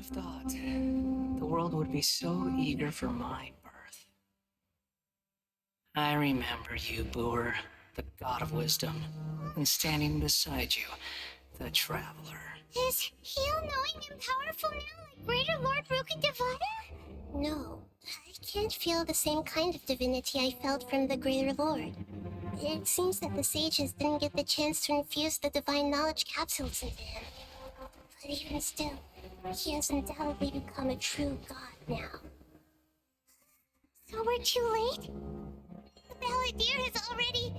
have thought the world would be so eager for my birth? I remember you, Boer, the god of wisdom, and standing beside you, the traveler. Is he all-knowing and powerful now, like Greater Lord Rukkhadevata? No, I can't feel the same kind of divinity I felt from the Greater Lord. It seems that the sages didn't get the chance to infuse the divine knowledge capsules into him. But even still, he has undoubtedly become a true god now. So we're too late? The Balladeer has already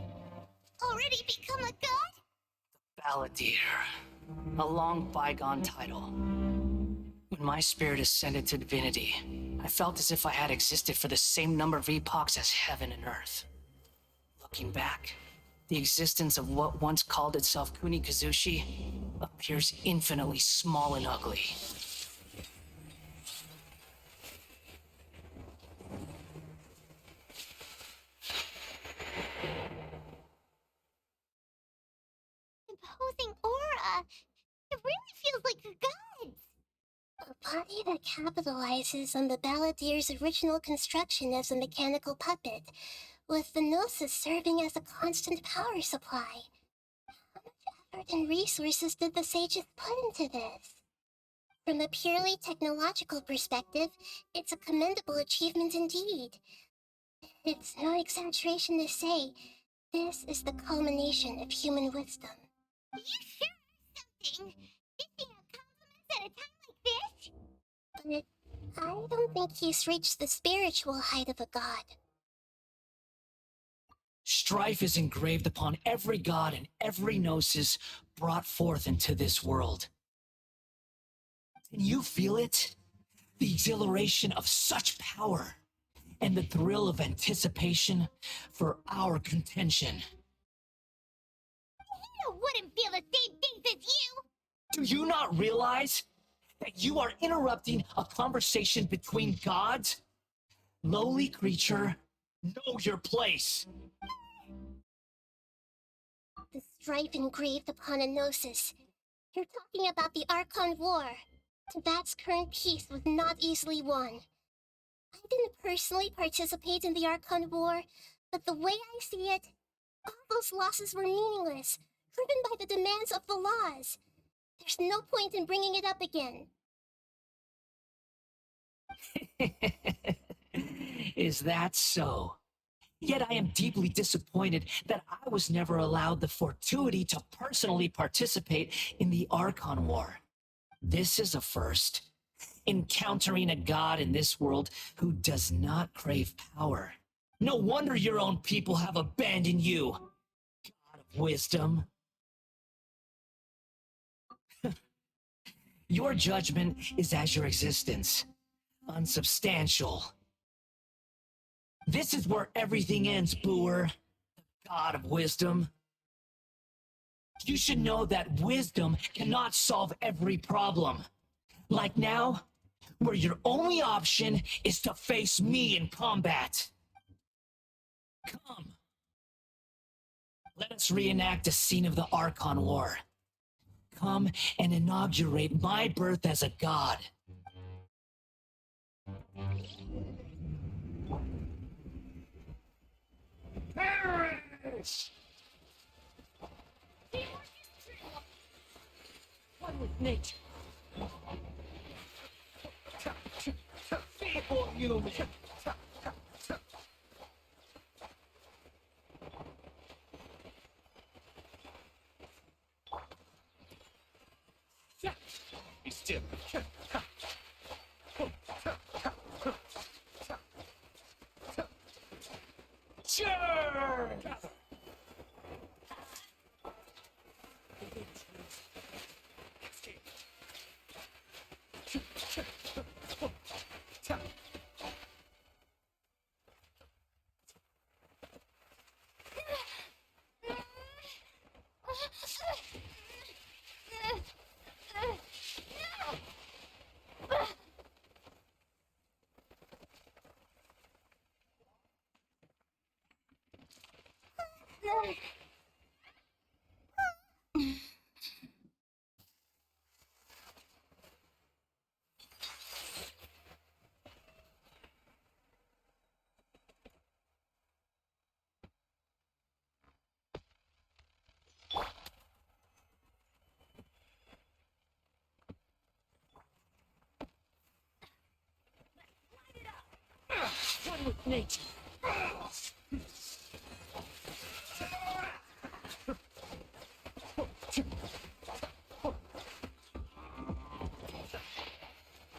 become a god? Balladeer, a long bygone title. When my spirit ascended to divinity, I felt as if I had existed for the same number of epochs as heaven and earth. Looking back, the existence of what once called itself Kunikazushi appears infinitely small and ugly. Imposing aura. It really feels like a god's. A body that capitalizes on the Balladeer's original construction as a mechanical puppet, with the Gnosis serving as a constant power supply. How much effort and resources did the sages put into this? From a purely technological perspective, it's a commendable achievement indeed. It's no exaggeration to say, this is the culmination of human wisdom. You sure are something! Dishing out compliments at a time like this? But I don't think he's reached the spiritual height of a god. Strife is engraved upon every god and every gnosis brought forth into this world. Can you feel it? The exhilaration of such power, and the thrill of anticipation for our contention. I wouldn't feel the same things as you! Do you not realize that you are interrupting a conversation between gods? Lowly creature, know your place. The strife engraved upon a gnosis. You're talking about the Archon War. Tibet's current peace was not easily won. I didn't personally participate in the Archon War, but the way I see it, all those losses were meaningless, driven by the demands of the laws. There's no point in bringing it up again. Is that so? Yet I am deeply disappointed that I was never allowed the fortuity to personally participate in the Archon War. This is a first. Encountering a god in this world who does not crave power. No wonder your own people have abandoned you. God of wisdom. Your judgment is as your existence. Unsubstantial. This is where everything ends, Boer. The god of wisdom. You should know that wisdom cannot solve every problem. Like now, where your only option is to face me in combat. Come. Let us reenact a scene of the Archon War. Come and inaugurate my birth as a god. Perish! One with nature. Feeble human. Be still. Sure! one with nature.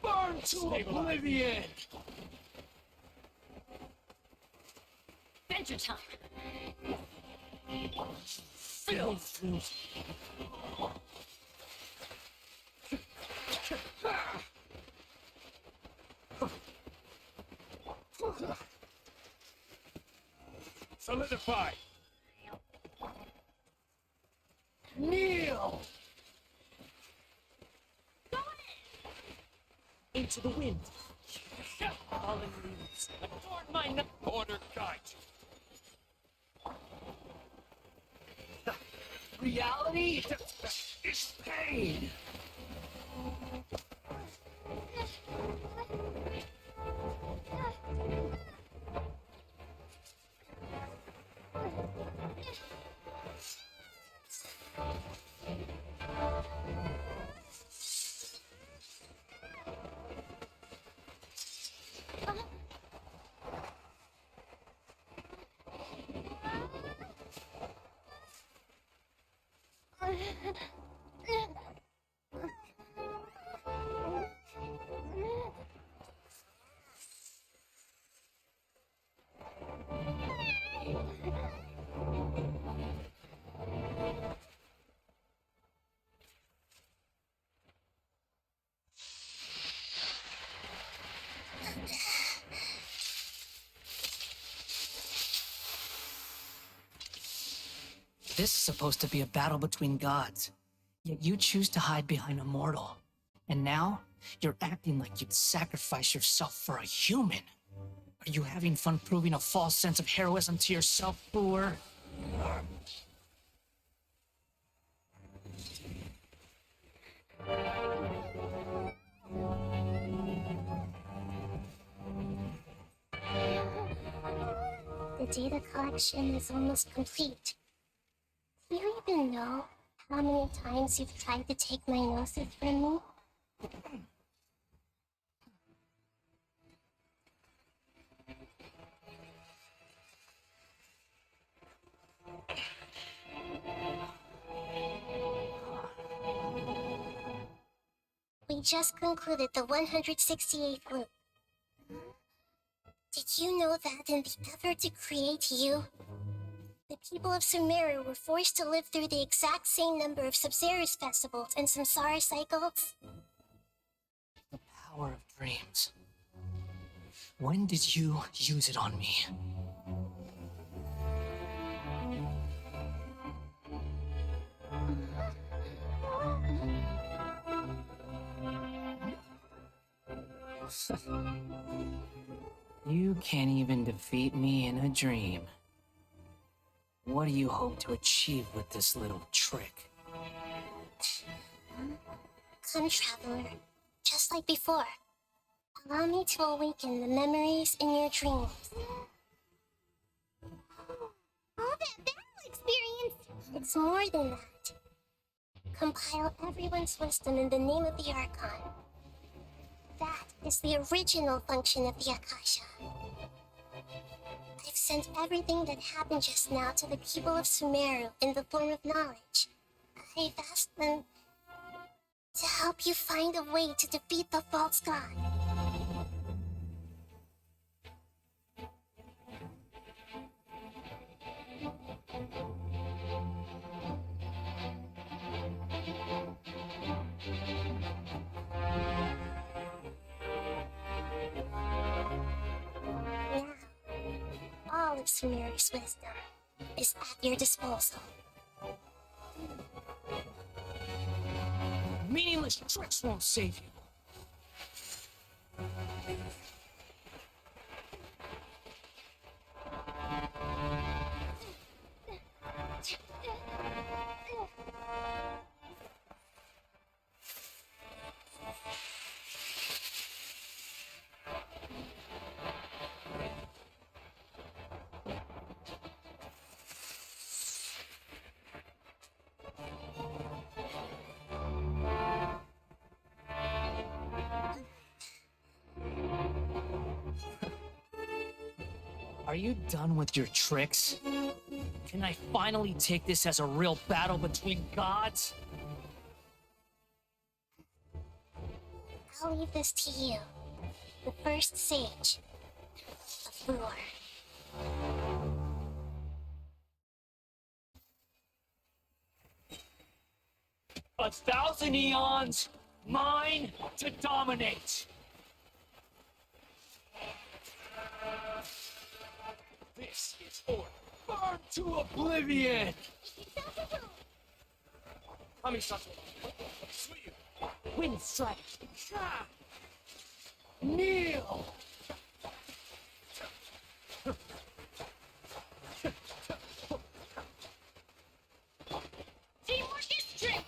Burn to oblivion! Adventure time! Filth! Solidify! Kneel! Into the wind. Fallen leaves. Adorn my night. Order kite! Reality is pain. This is supposed to be a battle between gods, yet you choose to hide behind a mortal. And now, you're acting like you'd sacrifice yourself for a human. Are you having fun proving a false sense of heroism to yourself, Boor? The data collection is almost complete. Do you even know how many times you've tried to take my gnosis from me? We just concluded the 168th loop. Did you know that in the effort to create you, the people of Sumeru were forced to live through the exact same number of Sub-Zerus festivals and samsara cycles? The power of dreams. When did you use it on me? You can't even defeat me in a dream. What do you hope to achieve with this little trick? Come, Traveler. Just like before. Allow me to awaken the memories in your dreams. All that battle experience! It's more than that. Compile everyone's wisdom in the name of the Archon. That is the original function of the Akasha. I've sent everything that happened just now to the people of Sumeru in the form of knowledge. I've asked them to help you find a way to defeat the false god. Now, all of Sumeru's wisdom is at your disposal. Meaningless tricks won't save you. Are you done with your tricks? Can I finally take this as a real battle between gods? I'll leave this to you. The first sage. The floor. A thousand eons, mine to dominate. This is order. Burn to oblivion! Kami-sato, Suyu, wind strike, Sha! Kneel! Teamwork is trick!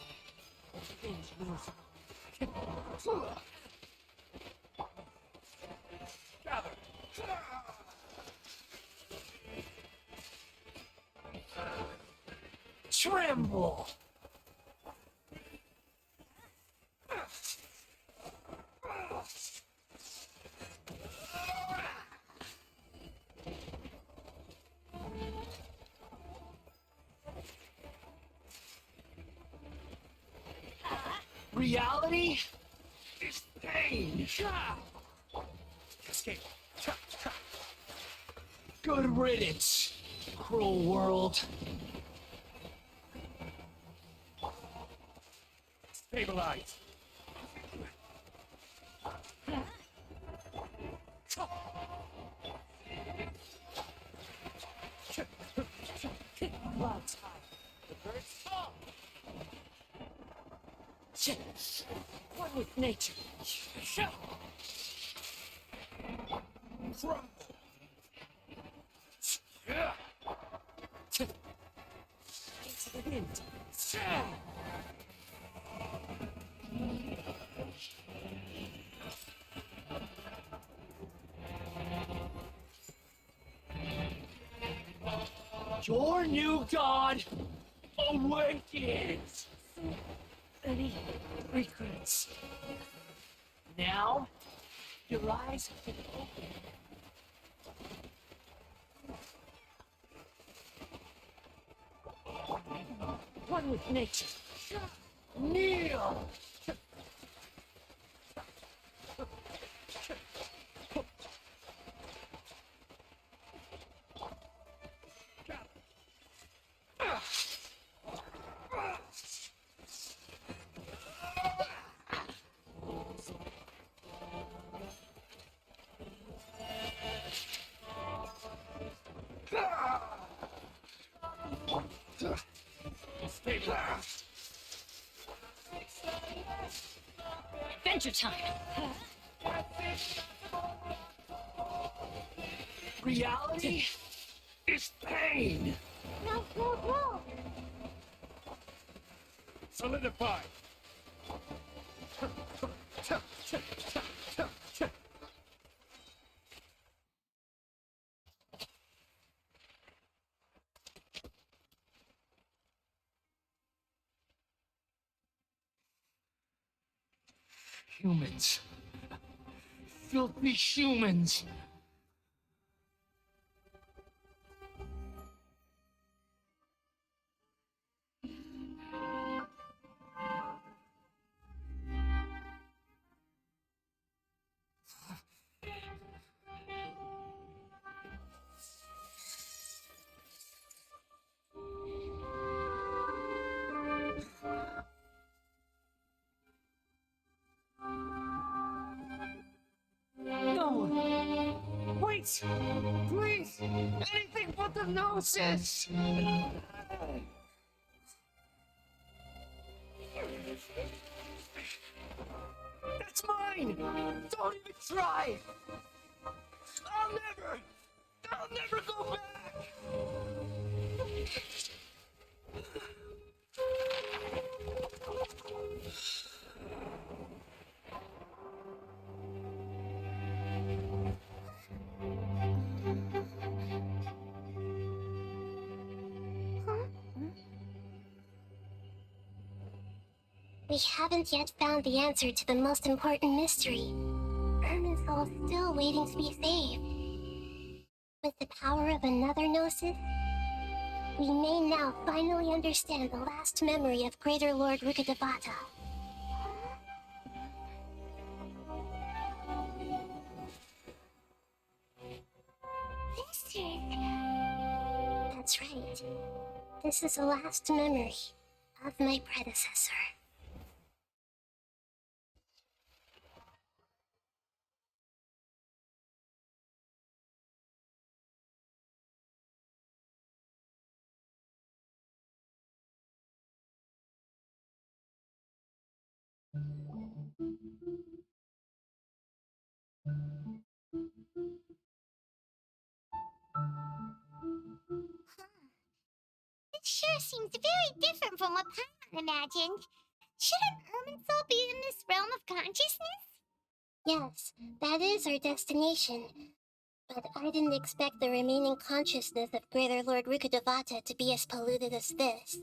Gather! Tremble! Reality is pain. Escape. Good riddance, cruel world. Stabilize. Clouds high. The birds fall. One with nature. Crumble. Into the wind. Your new god awakens! Any regrets? Now, your eyes have been opened. One with nature. Kneel! Adventure time! Reality is pain. No! Solidify. Humans. Filthy humans. No! Wait! Please! Anything but the noses! That's mine! Don't even try! I'll never go back! We haven't yet found the answer to the most important mystery. Irmin's soul is still waiting to be saved. With the power of another Gnosis, we may now finally understand the last memory of Greater Lord Rukkhadevata. This is... That's right. This is the last memory of my predecessor. It sure seems very different from what Paimon imagined. Shouldn't Irminsul be in this realm of consciousness? Yes, that is our destination. But I didn't expect the remaining consciousness of Greater Lord Rukkhadevata to be as polluted as this.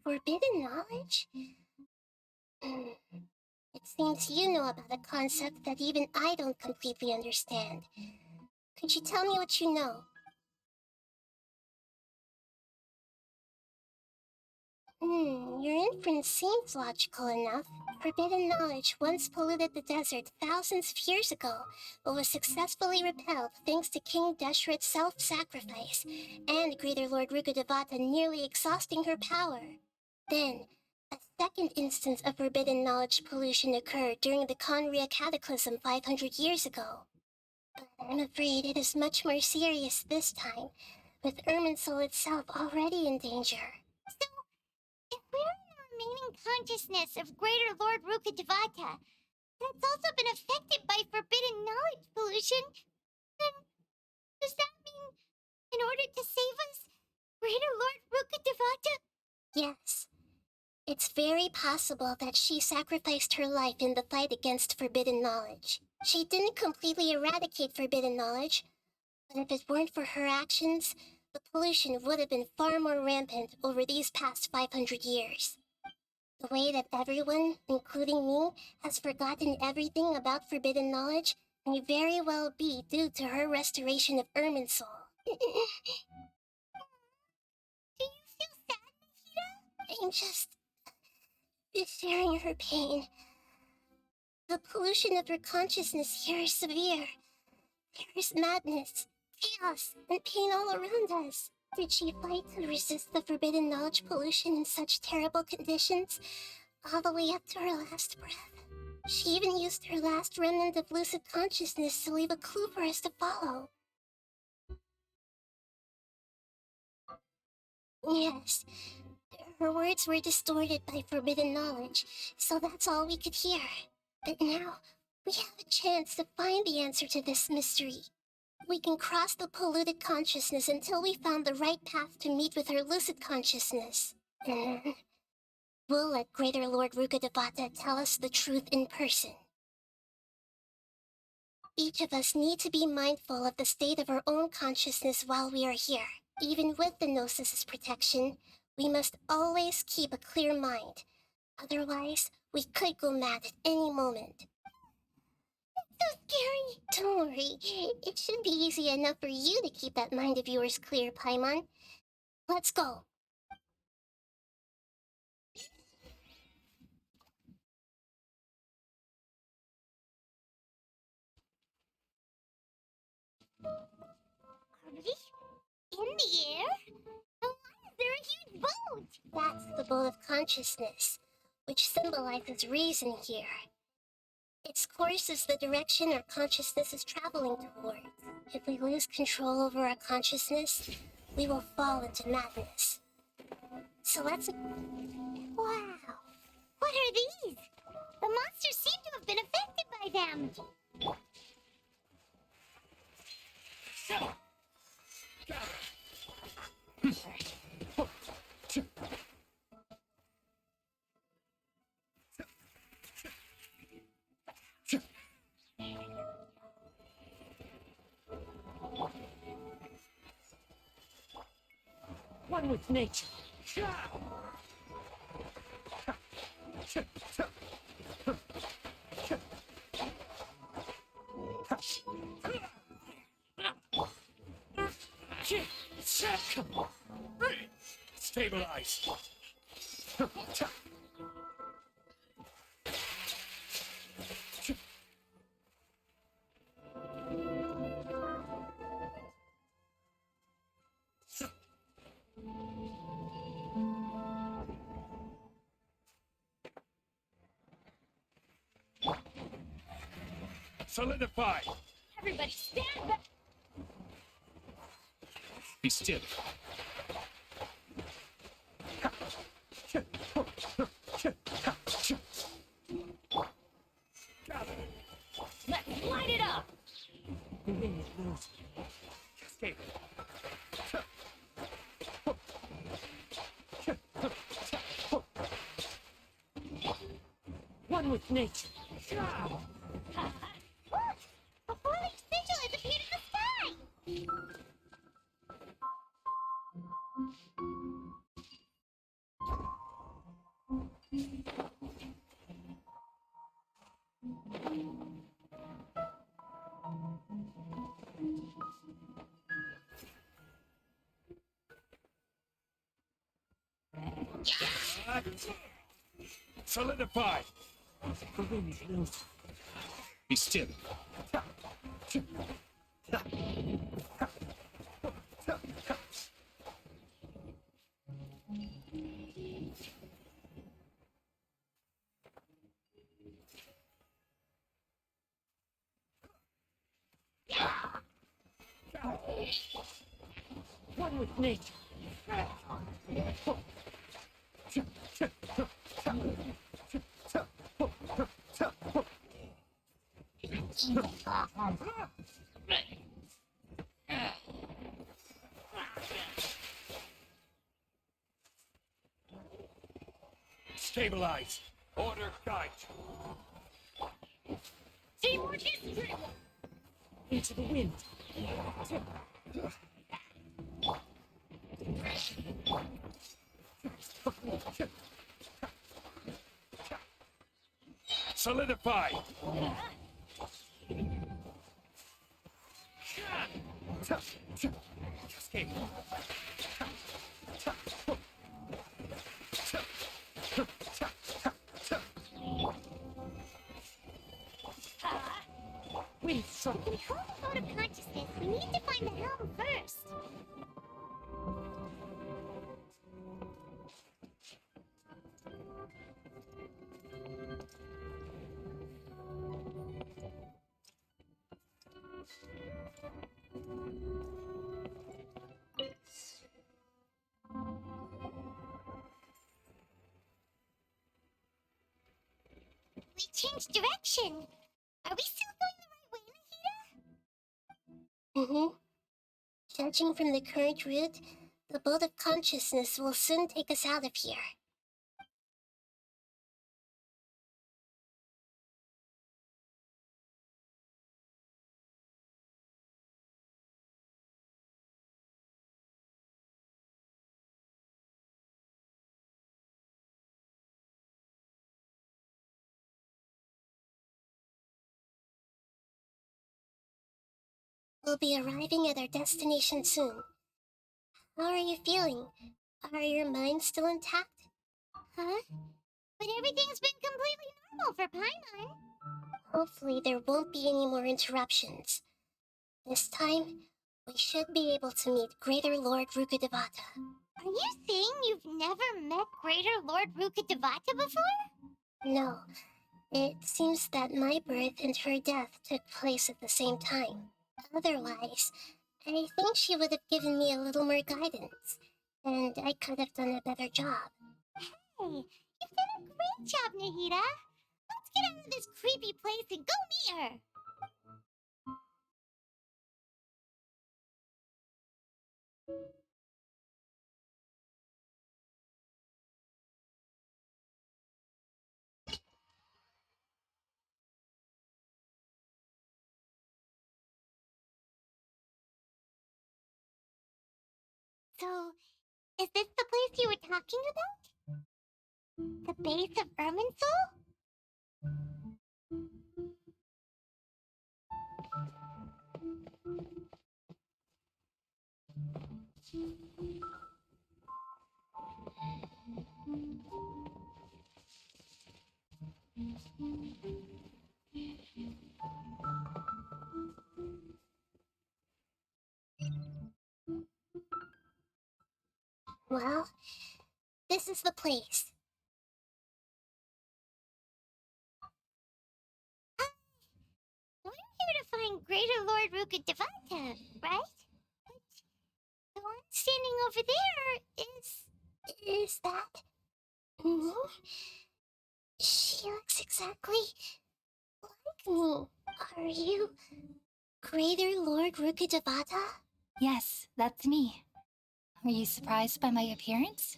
Forbidden knowledge? It seems you know about a concept that even I don't completely understand. Could you tell me what you know? Your inference seems logical enough. Forbidden knowledge once polluted the desert thousands of years ago, but was successfully repelled thanks to King Deshret's self-sacrifice, and Greater Lord Rukkhadevata nearly exhausting her power. Then, a second instance of forbidden knowledge pollution occurred during the Conria Cataclysm 500 years ago. But I'm afraid it is much more serious this time, with Irminsul itself already in danger. So, if we're in the remaining consciousness of Greater Lord Rukkhadevata, that's also been affected by forbidden knowledge pollution, then does that mean, in order to save us, Greater Lord Rukkhadevata? Yes. It's very possible that she sacrificed her life in the fight against forbidden knowledge. She didn't completely eradicate forbidden knowledge, but if it weren't for her actions, the pollution would have been far more rampant over these past 500 years. The way that everyone, including me, has forgotten everything about forbidden knowledge may very well be due to her restoration of Irminsul. Do you feel sad, Nikita? I'm just sharing her pain. The pollution of her consciousness here is severe. There is madness, chaos, and pain all around us. Did she fight to resist the forbidden knowledge pollution in such terrible conditions, all the way up to her last breath? She even used her last remnant of lucid consciousness to leave a clue for us to follow. Yes, her words were distorted by forbidden knowledge, so that's all we could hear. But now, we have a chance to find the answer to this mystery. We can cross the polluted consciousness until we found the right path to meet with her lucid consciousness. And then, we'll let Greater Lord Rukkhadevata tell us the truth in person. Each of us need to be mindful of the state of our own consciousness while we are here. Even with the Gnosis' protection, we must always keep a clear mind. Otherwise, we could go mad at any moment. So scary! Don't worry, it should be easy enough for you to keep that mind of yours clear, Paimon. Let's go. Are we in the air? And why is there a huge boat? That's the boat of consciousness, which symbolizes reason here. Its course is the direction our consciousness is traveling towards. If we lose control over our consciousness, we will fall into madness. So let's... Wow! What are these? The monsters seem to have been affected by them. One with nature. Stabilize. Solidify. Everybody stand back! Be still. Let's light it up! The wind moves. Escape. One with nature. Look! A falling sigil has appeared in the sky! Solidify. The wind moves. Be still. One with nature. Stabilize. Order guide. Teamwork is strength! Into the wind. Solidify. Escape. Wind strike. Control the mode of consciousness. We need to find the helm first. We changed direction. Are we still going the right way, Nahida? Mm-hmm. Judging from the current route, the boat of consciousness will soon take us out of here. We'll be arriving at our destination soon. How are you feeling? Are your minds still intact? Huh? But everything's been completely normal for Paimon. Hopefully there won't be any more interruptions. This time, we should be able to meet Greater Lord Rukkhadevata. Are you saying you've never met Greater Lord Rukkhadevata before? No. It seems that my birth and her death took place at the same time. Otherwise, I think she would have given me a little more guidance, and I could have done a better job. Hey, you've done a great job, Nahida. Let's get out of this creepy place and go meet her. So, is this the place you were talking about? The base of Irminsul? Well, this is the place. We're here to find Greater Lord Rukkhadevata, right? But the one standing over there is that me? She looks exactly like me. Are you Greater Lord Rukkhadevata? Yes, that's me. Are you surprised by my appearance?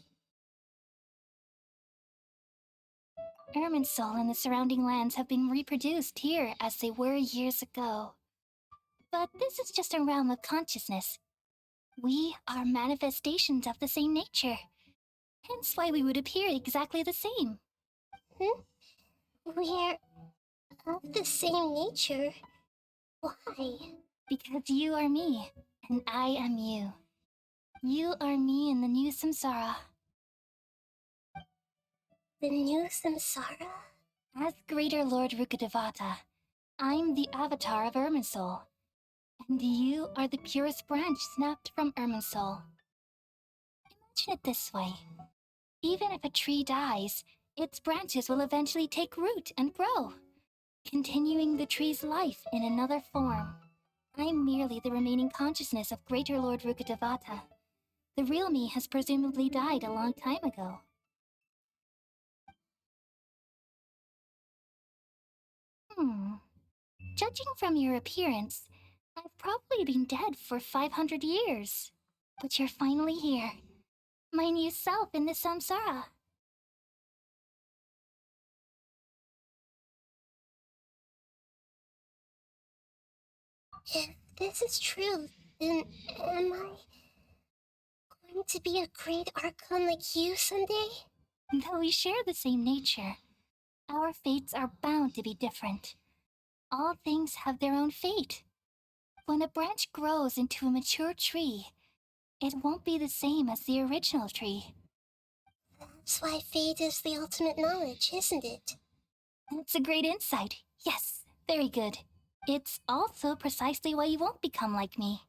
Irminsul and the surrounding lands have been reproduced here as they were years ago. But this is just a realm of consciousness. We are manifestations of the same nature. Hence why we would appear exactly the same. We're of the same nature. Why? Because you are me, and I am you. You are me in the new samsara. The new samsara? As Greater Lord Rukkhadevata, I'm the avatar of Irminsul. And you are the purest branch snapped from Irminsul. Imagine it this way. Even if a tree dies, its branches will eventually take root and grow, continuing the tree's life in another form. I'm merely the remaining consciousness of Greater Lord Rukkhadevata. The real me has presumably died a long time ago. Judging from your appearance, I've probably been dead for 500 years. But you're finally here. My new self in the samsara. If this is true, then am I going to be a great archon like you someday? Though we share the same nature, our fates are bound to be different. All things have their own fate. When a branch grows into a mature tree, it won't be the same as the original tree. That's why fate is the ultimate knowledge, isn't it? That's a great insight. Yes, very good. It's also precisely why you won't become like me.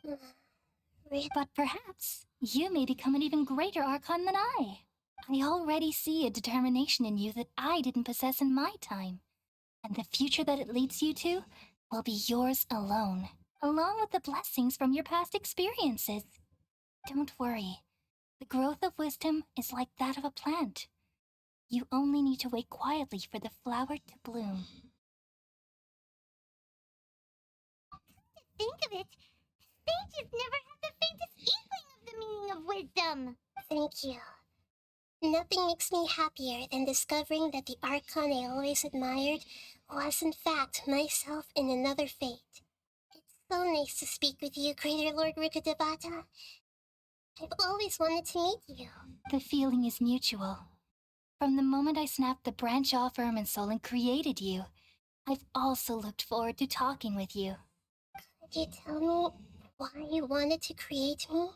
But perhaps you may become an even greater archon than I. I already see a determination in you that I didn't possess in my time. And the future that it leads you to will be yours alone, along with the blessings from your past experiences. Don't worry. The growth of wisdom is like that of a plant. You only need to wait quietly for the flower to bloom. Think of it. Sages never had the faintest inkling of the meaning of wisdom. Thank you. Nothing makes me happier than discovering that the archon I always admired was in fact myself in another fate. It's so nice to speak with you, Greater Lord Rukkhadevata. I've always wanted to meet you. The feeling is mutual. From the moment I snapped the branch off Irminsul and created you, I've also looked forward to talking with you. Could you tell me why you wanted to create me?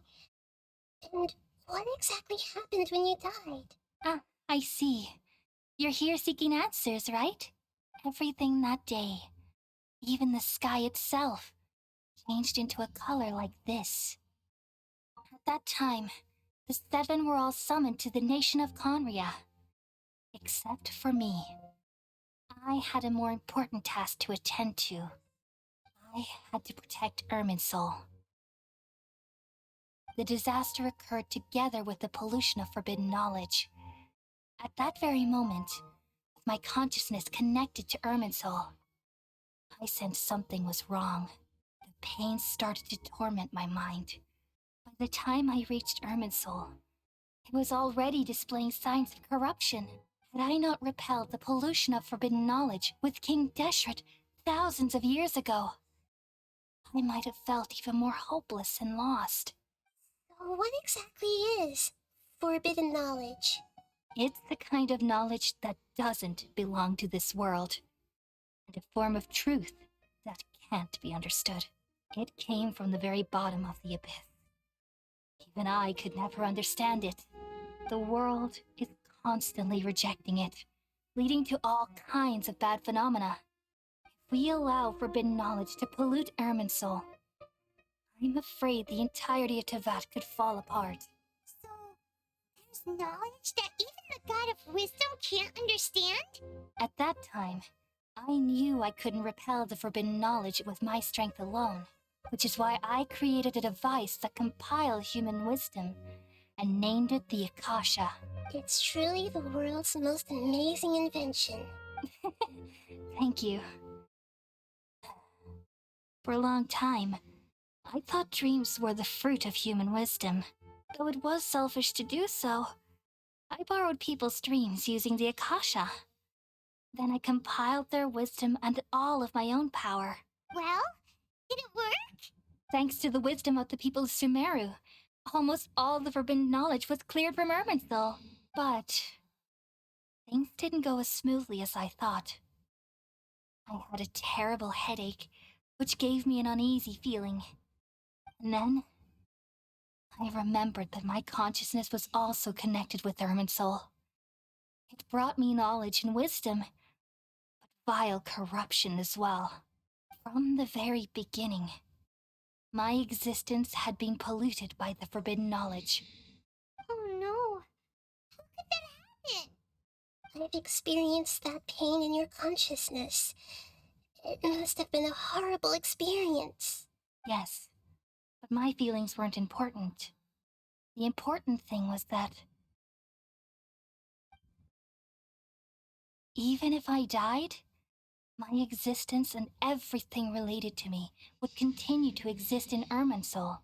And what exactly happened when you died? Ah, I see. You're here seeking answers, right? Everything that day, even the sky itself, changed into a color like this. At that time, the seven were all summoned to the nation of Conria. Except for me. I had a more important task to attend to. I had to protect Irminsul. The disaster occurred together with the pollution of forbidden knowledge. At that very moment, with my consciousness connected to Irminsul, I sensed something was wrong. The pain started to torment my mind. By the time I reached Irminsul, it was already displaying signs of corruption. Had I not repelled the pollution of forbidden knowledge with King Deshret thousands of years ago, I might have felt even more hopeless and lost. So what exactly is forbidden knowledge? It's the kind of knowledge that doesn't belong to this world, and a form of truth that can't be understood. It came from the very bottom of the abyss. Even I could never understand it. The world is constantly rejecting it, leading to all kinds of bad phenomena. If we allow forbidden knowledge to pollute Irminsul, I'm afraid the entirety of Tevat could fall apart. So, there's knowledge that even the God of Wisdom can't understand? At that time, I knew I couldn't repel the forbidden knowledge with my strength alone, which is why I created a device that compiled human wisdom and named it the Akasha. It's truly the world's most amazing invention. Thank you. For a long time, I thought dreams were the fruit of human wisdom. Though it was selfish to do so, I borrowed people's dreams using the Akasha. Then I compiled their wisdom and all of my own power. Well, did it work? Thanks to the wisdom of the people of Sumeru, almost all the forbidden knowledge was cleared from Irminsul. But things didn't go as smoothly as I thought. I had a terrible headache, which gave me an uneasy feeling. And then I remembered that my consciousness was also connected with Irminsul. It brought me knowledge and wisdom, but vile corruption as well. From the very beginning, my existence had been polluted by the forbidden knowledge. Oh no. How could that happen? I've experienced that pain in your consciousness. It must have been a horrible experience. Yes, but my feelings weren't important. The important thing was that even if I died, my existence and everything related to me would continue to exist in Irminsul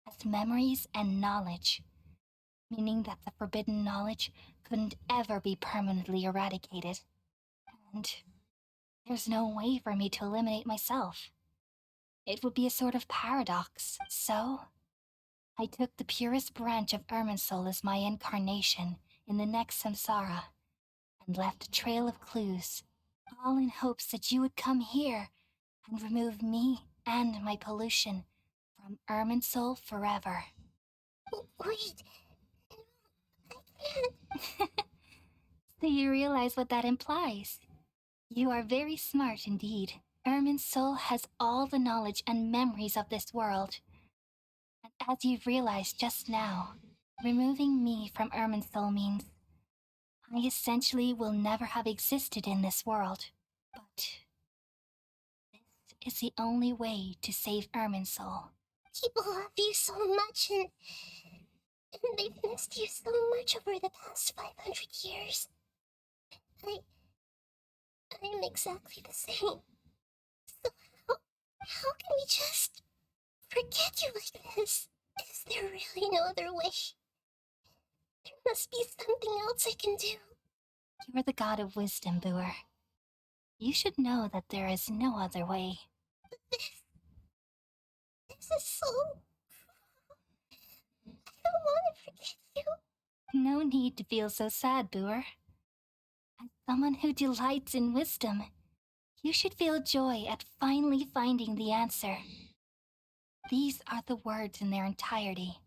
as memories and knowledge, meaning that the forbidden knowledge couldn't ever be permanently eradicated. And there's no way for me to eliminate myself. It would be a sort of paradox. So, I took the purest branch of Irminsul as my incarnation in the next samsara, and left a trail of clues, all in hopes that you would come here and remove me and my pollution from Irminsul forever. Wait, I can't. So you realize what that implies? You are very smart indeed. Irminsul has all the knowledge and memories of this world. And as you've realized just now, removing me from Irminsul means I essentially will never have existed in this world. But this is the only way to save Irminsul. People love you so much and they've missed you so much over the past 500 years. I'm exactly the same. So how can we just forget you like this? Is there really no other way? There must be something else I can do. You are the god of wisdom, Boer. You should know that there is no other way. But this is so... I don't want to forget you. No need to feel so sad, Boer. As someone who delights in wisdom, you should feel joy at finally finding the answer. These are the words in their entirety.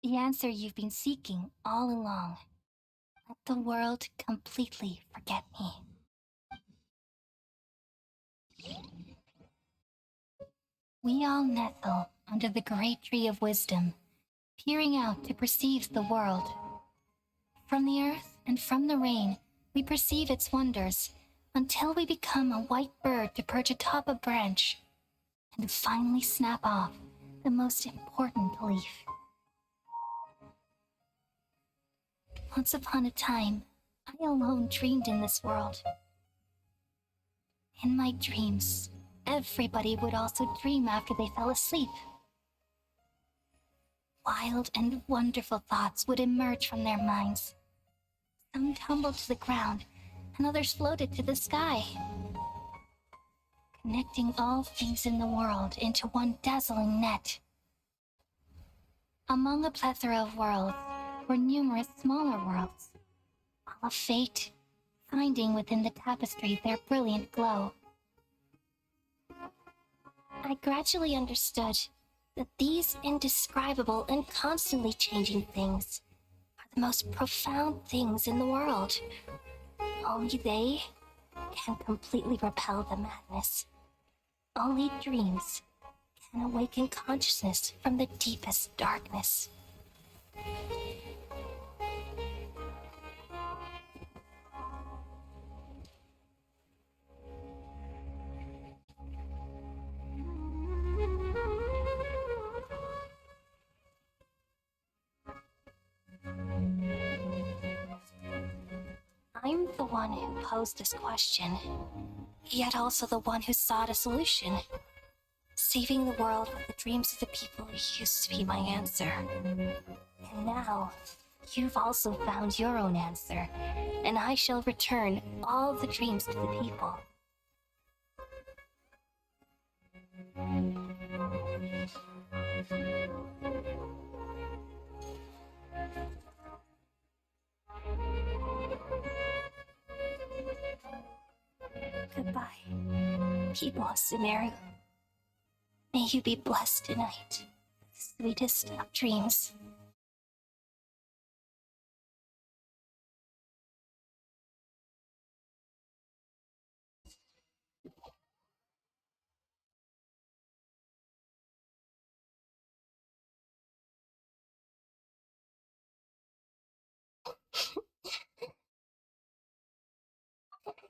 The answer you've been seeking all along. Let the world completely forget me. We all nestle under the great tree of wisdom, peering out to perceive the world. From the earth and from the rain, we perceive its wonders, until we become a white bird to perch atop a branch, and finally snap off the most important leaf. Once upon a time, I alone dreamed in this world. In my dreams, everybody would also dream after they fell asleep. Wild and wonderful thoughts would emerge from their minds. Some tumbled to the ground, and others floated to the sky, connecting all things in the world into one dazzling net. Among a plethora of worlds were numerous smaller worlds, all of fate, finding within the tapestry their brilliant glow. I gradually understood that these indescribable and constantly changing things are the most profound things in the world. Only they can completely repel the madness. Only dreams can awaken consciousness from the deepest darkness. I'm the one who posed this question, yet also the one who sought a solution. Saving the world with the dreams of the people used to be my answer. And now, you've also found your own answer, and I shall return all the dreams to the people. Goodbye, people of Sumeru. May you be blessed tonight with the sweetest of dreams.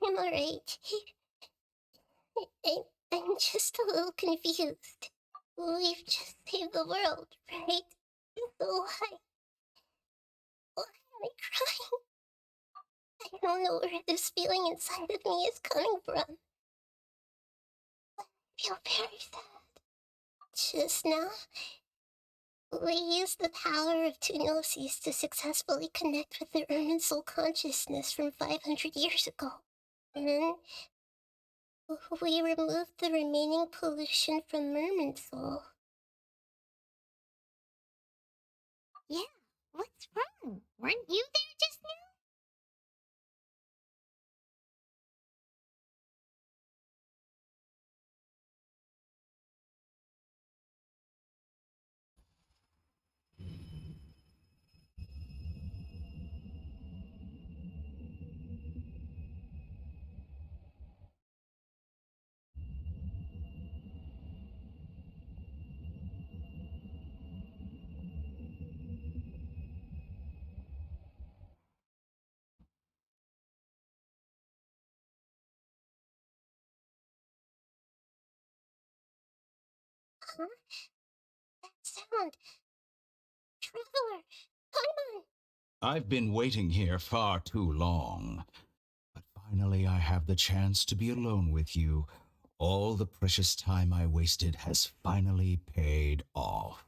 I'm alright. I'm just a little confused. We've just saved the world, right? So why am I crying? I don't know where this feeling inside of me is coming from. I feel very sad. Just now, we used the power of two gnosis to successfully connect with the Ermin soul consciousness from 500 years ago. And then we removed the remaining pollution from Merman Soul. Yeah, what's wrong? Weren't you there just now? Huh? That sound. Traveler, come on. I've been waiting here far too long. But finally I have the chance to be alone with you. All the precious time I wasted has finally paid off.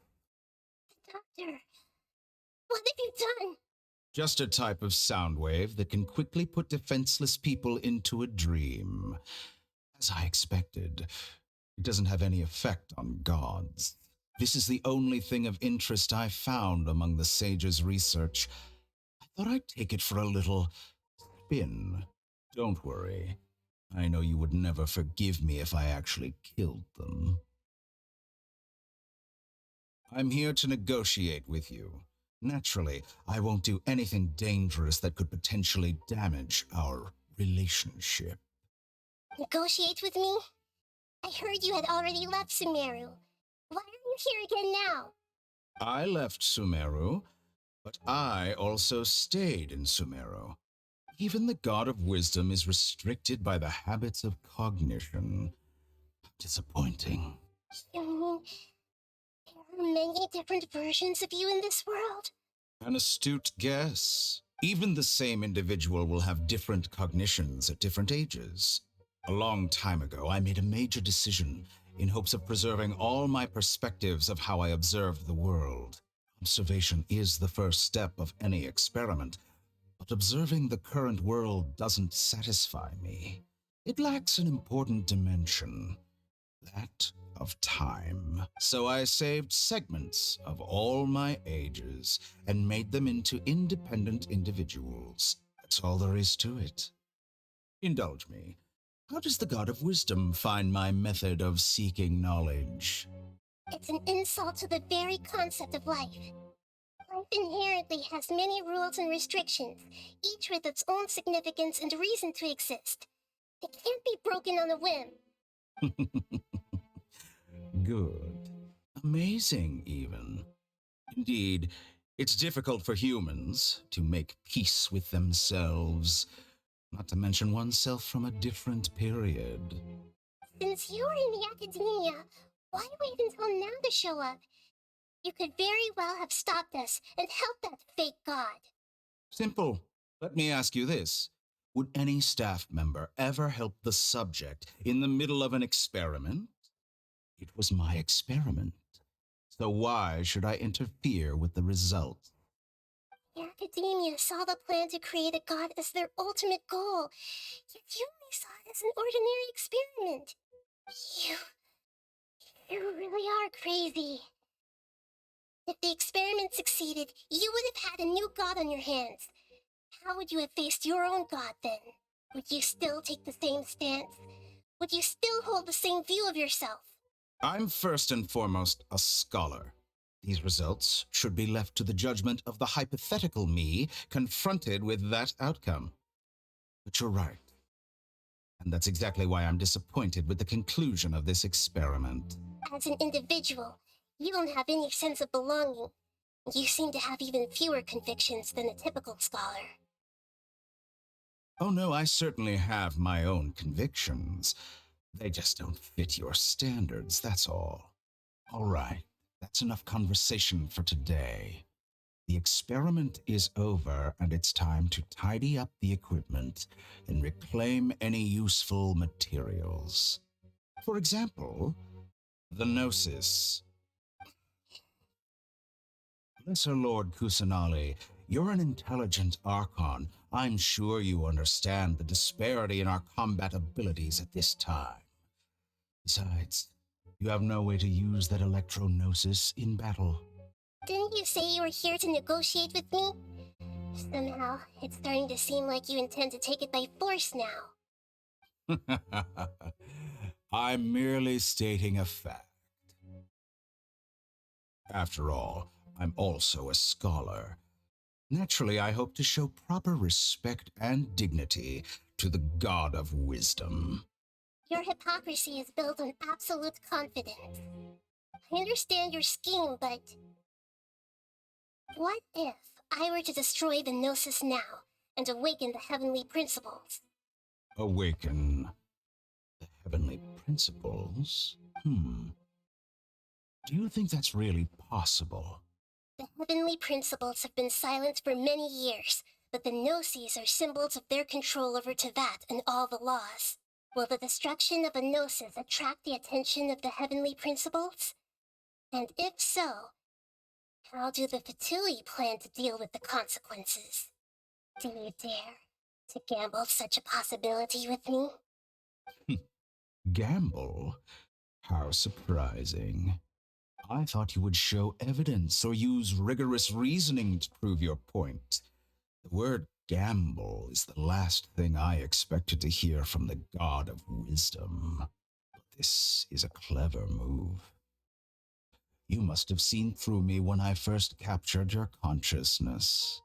Doctor, what have you done? Just a type of sound wave that can quickly put defenseless people into a dream. As I expected, it doesn't have any effect on gods. This is the only thing of interest I found among the sage's research. I thought I'd take it for a little spin. Don't worry. I know you would never forgive me if I actually killed them. I'm here to negotiate with you. Naturally, I won't do anything dangerous that could potentially damage our relationship. Negotiate with me? I heard you had already left Sumeru. Why are you here again now? I left Sumeru, but I also stayed in Sumeru. Even the God of Wisdom is restricted by the habits of cognition. Disappointing. You mean there are many different versions of you in this world? An astute guess. Even the same individual will have different cognitions at different ages. A long time ago, I made a major decision in hopes of preserving all my perspectives of how I observed the world. Observation is the first step of any experiment, but observing the current world doesn't satisfy me. It lacks an important dimension, that of time. So I saved segments of all my ages and made them into independent individuals. That's all there is to it. Indulge me. How does the God of Wisdom find my method of seeking knowledge? It's an insult to the very concept of life. Life inherently has many rules and restrictions, each with its own significance and reason to exist. It can't be broken on a whim. Good. Amazing, even. Indeed, it's difficult for humans to make peace with themselves, not to mention oneself from a different period. Since you were in the academia, why wait until now to show up? You could very well have stopped us and helped that fake god. Simple. Let me ask you this. Would any staff member ever help the subject in the middle of an experiment? It was my experiment. So why should I interfere with the result? The academia saw the plan to create a god as their ultimate goal, yet you only saw it as an ordinary experiment. You really are crazy. If the experiment succeeded, you would have had a new god on your hands. How would you have faced your own god then? Would you still take the same stance? Would you still hold the same view of yourself? I'm first and foremost a scholar. These results should be left to the judgment of the hypothetical me confronted with that outcome. But you're right. And that's exactly why I'm disappointed with the conclusion of this experiment. As an individual, you don't have any sense of belonging. You seem to have even fewer convictions than a typical scholar. Oh no, I certainly have my own convictions. They just don't fit your standards, that's all. All right, that's enough conversation for today. The experiment is over, and it's time to tidy up the equipment and reclaim any useful materials. For example, the Gnosis. Lesser Lord Kusanali, you're an intelligent archon. I'm sure you understand the disparity in our combat abilities at this time. Besides, you have no way to use that electro-gnosis in battle. Didn't you say you were here to negotiate with me? Somehow, it's starting to seem like you intend to take it by force now. I'm merely stating a fact. After all, I'm also a scholar. Naturally, I hope to show proper respect and dignity to the God of Wisdom. Your hypocrisy is built on absolute confidence. I understand your scheme, but... what if I were to destroy the Gnosis now and awaken the heavenly principles? Awaken the heavenly principles? Do you think that's really possible? The heavenly principles have been silent for many years, but the Gnosis are symbols of their control over Tevat and all the laws. Will the destruction of a Gnosis attract the attention of the heavenly principles? And if so, how do the Fatui plan to deal with the consequences? Do you dare to gamble such a possibility with me? Gamble? How surprising. I thought you would show evidence or use rigorous reasoning to prove your point. The word gamble is the last thing I expected to hear from the God of Wisdom. But this is a clever move. You must have seen through me when I first captured your consciousness.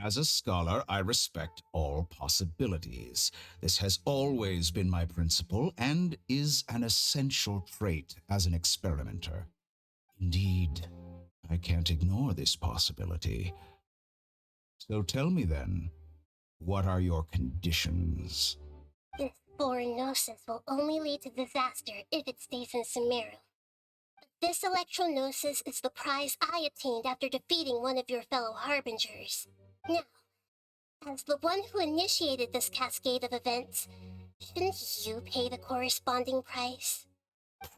As a scholar, I respect all possibilities. This has always been my principle and is an essential trait as an experimenter. Indeed, I can't ignore this possibility. So tell me then, what are your conditions? This foreign Gnosis will only lead to disaster if it stays in Sumeru. But this electro-Gnosis is the prize I obtained after defeating one of your fellow Harbingers. Now, as the one who initiated this cascade of events, shouldn't you pay the corresponding price?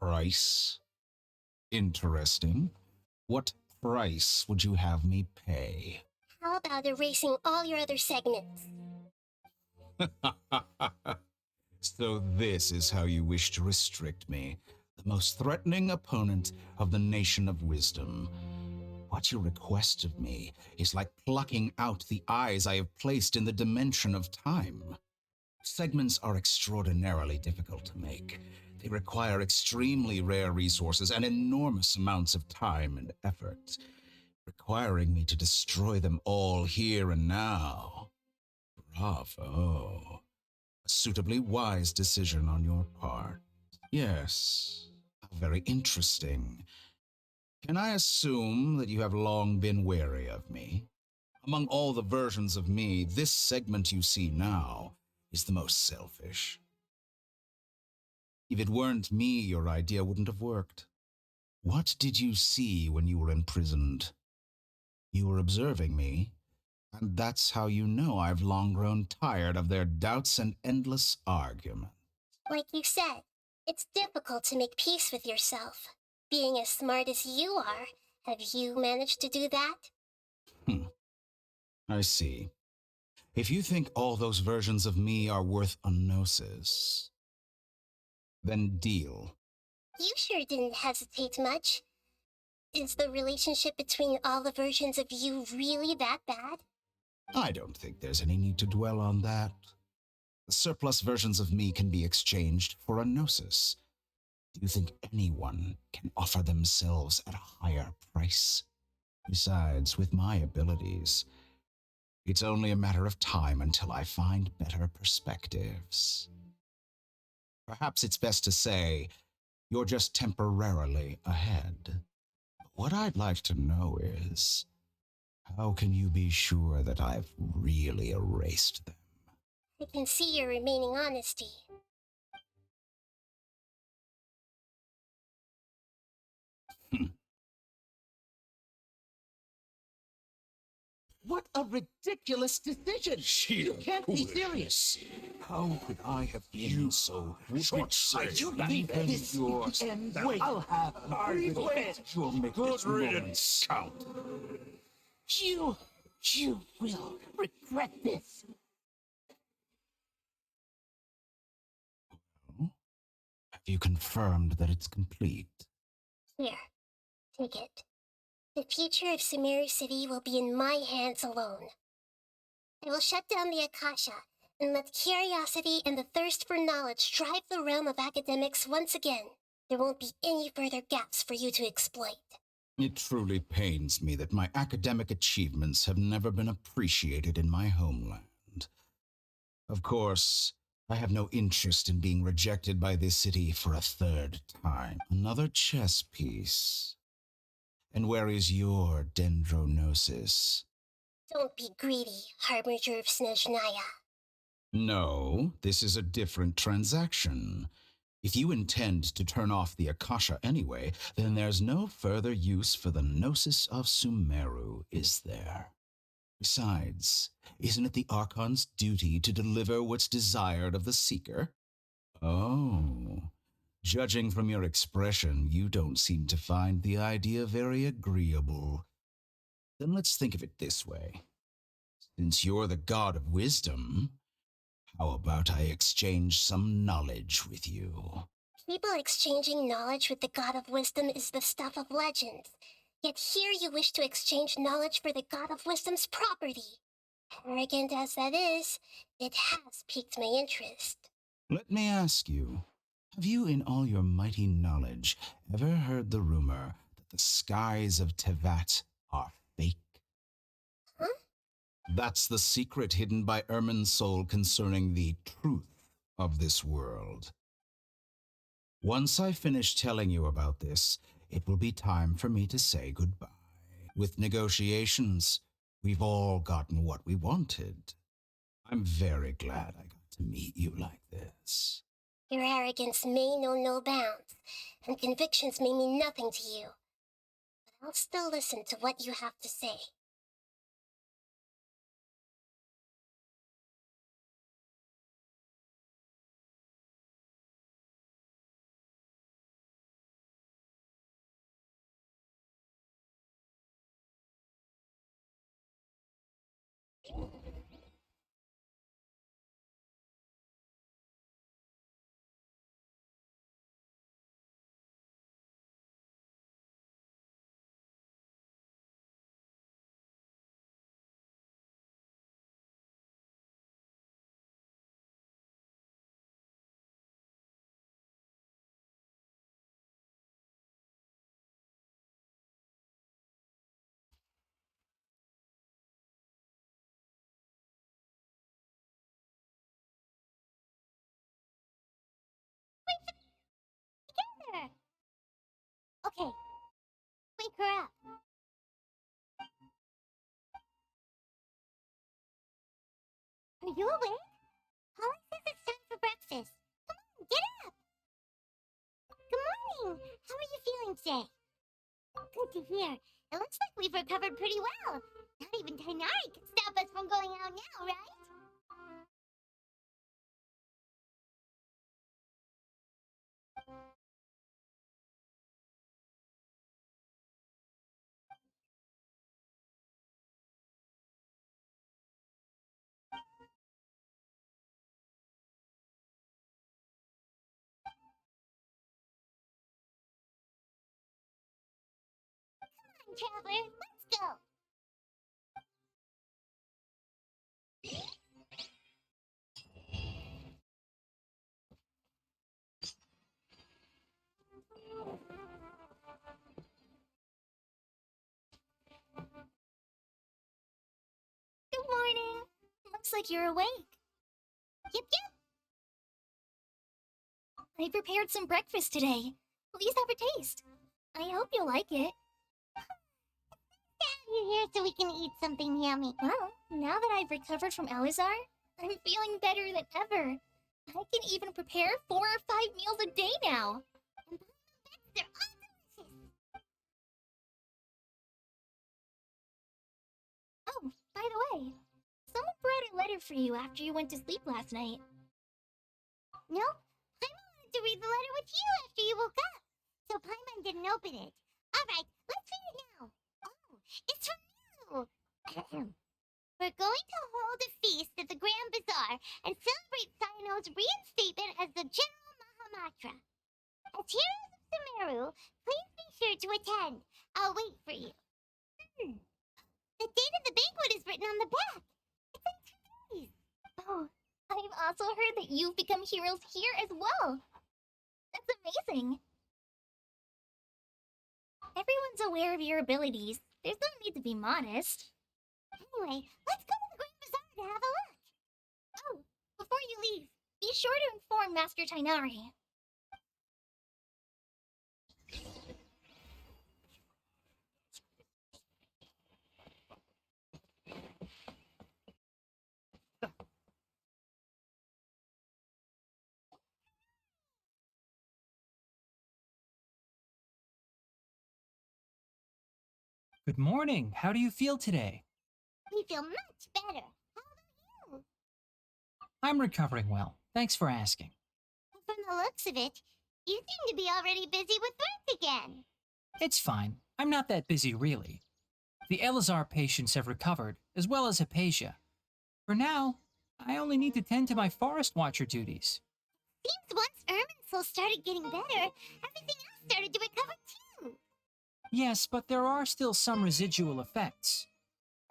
Price? Interesting. What price would you have me pay? How about erasing all your other segments? So this is how you wish to restrict me, the most threatening opponent of the Nation of Wisdom. What you request of me is like plucking out the eyes I have placed in the dimension of time. Segments are extraordinarily difficult to make. They require extremely rare resources and enormous amounts of time and effort, requiring me to destroy them all here and now. Bravo. A suitably wise decision on your part. Yes, very interesting. Can I assume that you have long been wary of me? Among all the versions of me, this segment you see now is the most selfish. If it weren't me, your idea wouldn't have worked. What did you see when you were imprisoned? You were observing me, and that's how you know I've long grown tired of their doubts and endless argument. Like you said, it's difficult to make peace with yourself. Being as smart as you are, have you managed to do that? I see. If you think all those versions of me are worth a gnosis, then deal. You sure didn't hesitate much. Is the relationship between all the versions of you really that bad? I don't think there's any need to dwell on that. The surplus versions of me can be exchanged for a gnosis. Do you think anyone can offer themselves at a higher price? Besides, with my abilities, it's only a matter of time until I find better perspectives. Perhaps it's best to say you're just temporarily ahead. What I'd like to know is, how can you be sure that I've really erased them? I can see your remaining honesty. What a ridiculous decision! You can't be serious. How could I have been so short-sighted? You think this is the end? Wait, I'll have our revenge. You'll make this moment count. You will regret this. Have you confirmed that it's complete? Here, take it. The future of Sumeru City will be in my hands alone. I will shut down the Akasha and let curiosity and the thirst for knowledge drive the realm of academics once again. There won't be any further gaps for you to exploit. It truly pains me that my academic achievements have never been appreciated in my homeland. Of course, I have no interest in being rejected by this city for a third time. Another chess piece. And where is your dendronosis? Don't be greedy, Harbinger of Snezhnaya. No, this is a different transaction. If you intend to turn off the Akasha anyway, then there's no further use for the Gnosis of Sumeru, is there? Besides, isn't it the Archon's duty to deliver what's desired of the Seeker? Oh, judging from your expression, you don't seem to find the idea very agreeable. Then let's think of it this way. Since you're the god of wisdom, how about I exchange some knowledge with you? People exchanging knowledge with the God of Wisdom is the stuff of legends. Yet here you wish to exchange knowledge for the God of Wisdom's property. Arrogant as that is, it has piqued my interest. Let me ask you, have you in all your mighty knowledge ever heard the rumor that the skies of Tevat are fake? Huh? That's the secret hidden by Ermin's soul concerning the truth of this world. Once I finish telling you about this, it will be time for me to say goodbye. With negotiations, we've all gotten what we wanted. I'm very glad I got to meet you like this. Your arrogance may know no bounds, and convictions may mean nothing to you. But I'll still listen to what you have to say. here. Okay, wake her up. Are you awake? Holly says it's time for breakfast. Come on, get up. Good morning. How are you feeling today? Good to hear. It looks like we've recovered pretty well. Not even Tainari can stop us from going out now, right? Come on, Traveler, let's go. Good morning. Looks like you're awake. Yep, yep. I prepared some breakfast today. Please have a taste. I hope you'll like it. Have you here so we can eat something yummy? Well, now that I've recovered from Elazar, I'm feeling better than ever. I can even prepare 4 or 5 meals a day now. They're all delicious. Oh, by the way, someone brought a letter for you after you went to sleep last night. Nope. Paimon wanted to read the letter with you after you woke up. So Paimon didn't open it. Alright, let's read it now. Oh, it's from you. We're going to hold a feast at the Grand Bazaar and celebrate Cyano's reinstatement as the General Mahamatra. As heroes of Sumeru, please be sure to attend. I'll wait for you. The date of the banquet is written on the back. It's in 2 days. Oh, I've also heard that you've become heroes here as well. That's amazing. Everyone's aware of your abilities. There's no need to be modest. Anyway, let's go to the Grand Bazaar to have a look. Oh, before you leave, be sure to inform Master Tainari. Good morning. How do you feel today? We feel much better. How about you? I'm recovering well. Thanks for asking. From the looks of it, you seem to be already busy with work again. It's fine. I'm not that busy, really. The Elazar patients have recovered, as well as Hypatia. For now, I only need to tend to my Forest Watcher duties. Seems once Irminsul started getting better, everything else started to recover too. Yes, but there are still some residual effects.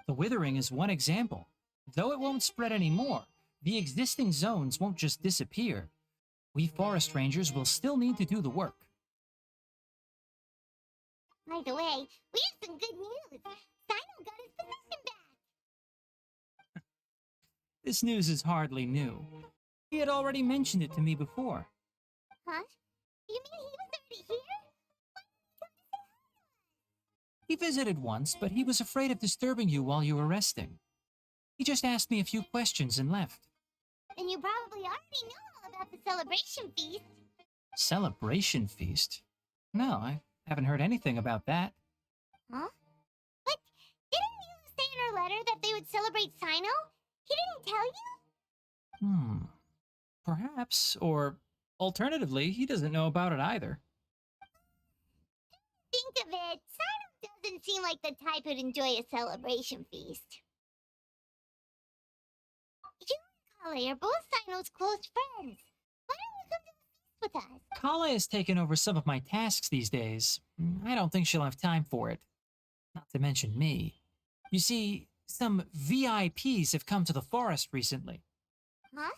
The withering is one example. Though it won't spread anymore, the existing zones won't just disappear. We forest rangers will still need to do the work. By the way, we have some good news. Sino got his possession back. This news is hardly new. He had already mentioned it to me before. Huh? You mean he was already here? He visited once, but he was afraid of disturbing you while you were resting. He just asked me a few questions and left. And you probably already know all about the celebration feast. Celebration feast? No, I haven't heard anything about that. Huh? But didn't you say in her letter that they would celebrate Sino? He didn't tell you? Perhaps, or alternatively, he doesn't know about it either. Think of it, Sino doesn't seem like the type who'd enjoy a celebration feast. You and Kale are both Sino's close friends. Why don't you come to the feast with us? Kala has taken over some of my tasks these days. I don't think she'll have time for it. Not to mention me. You see, some VIPs have come to the forest recently. Huh?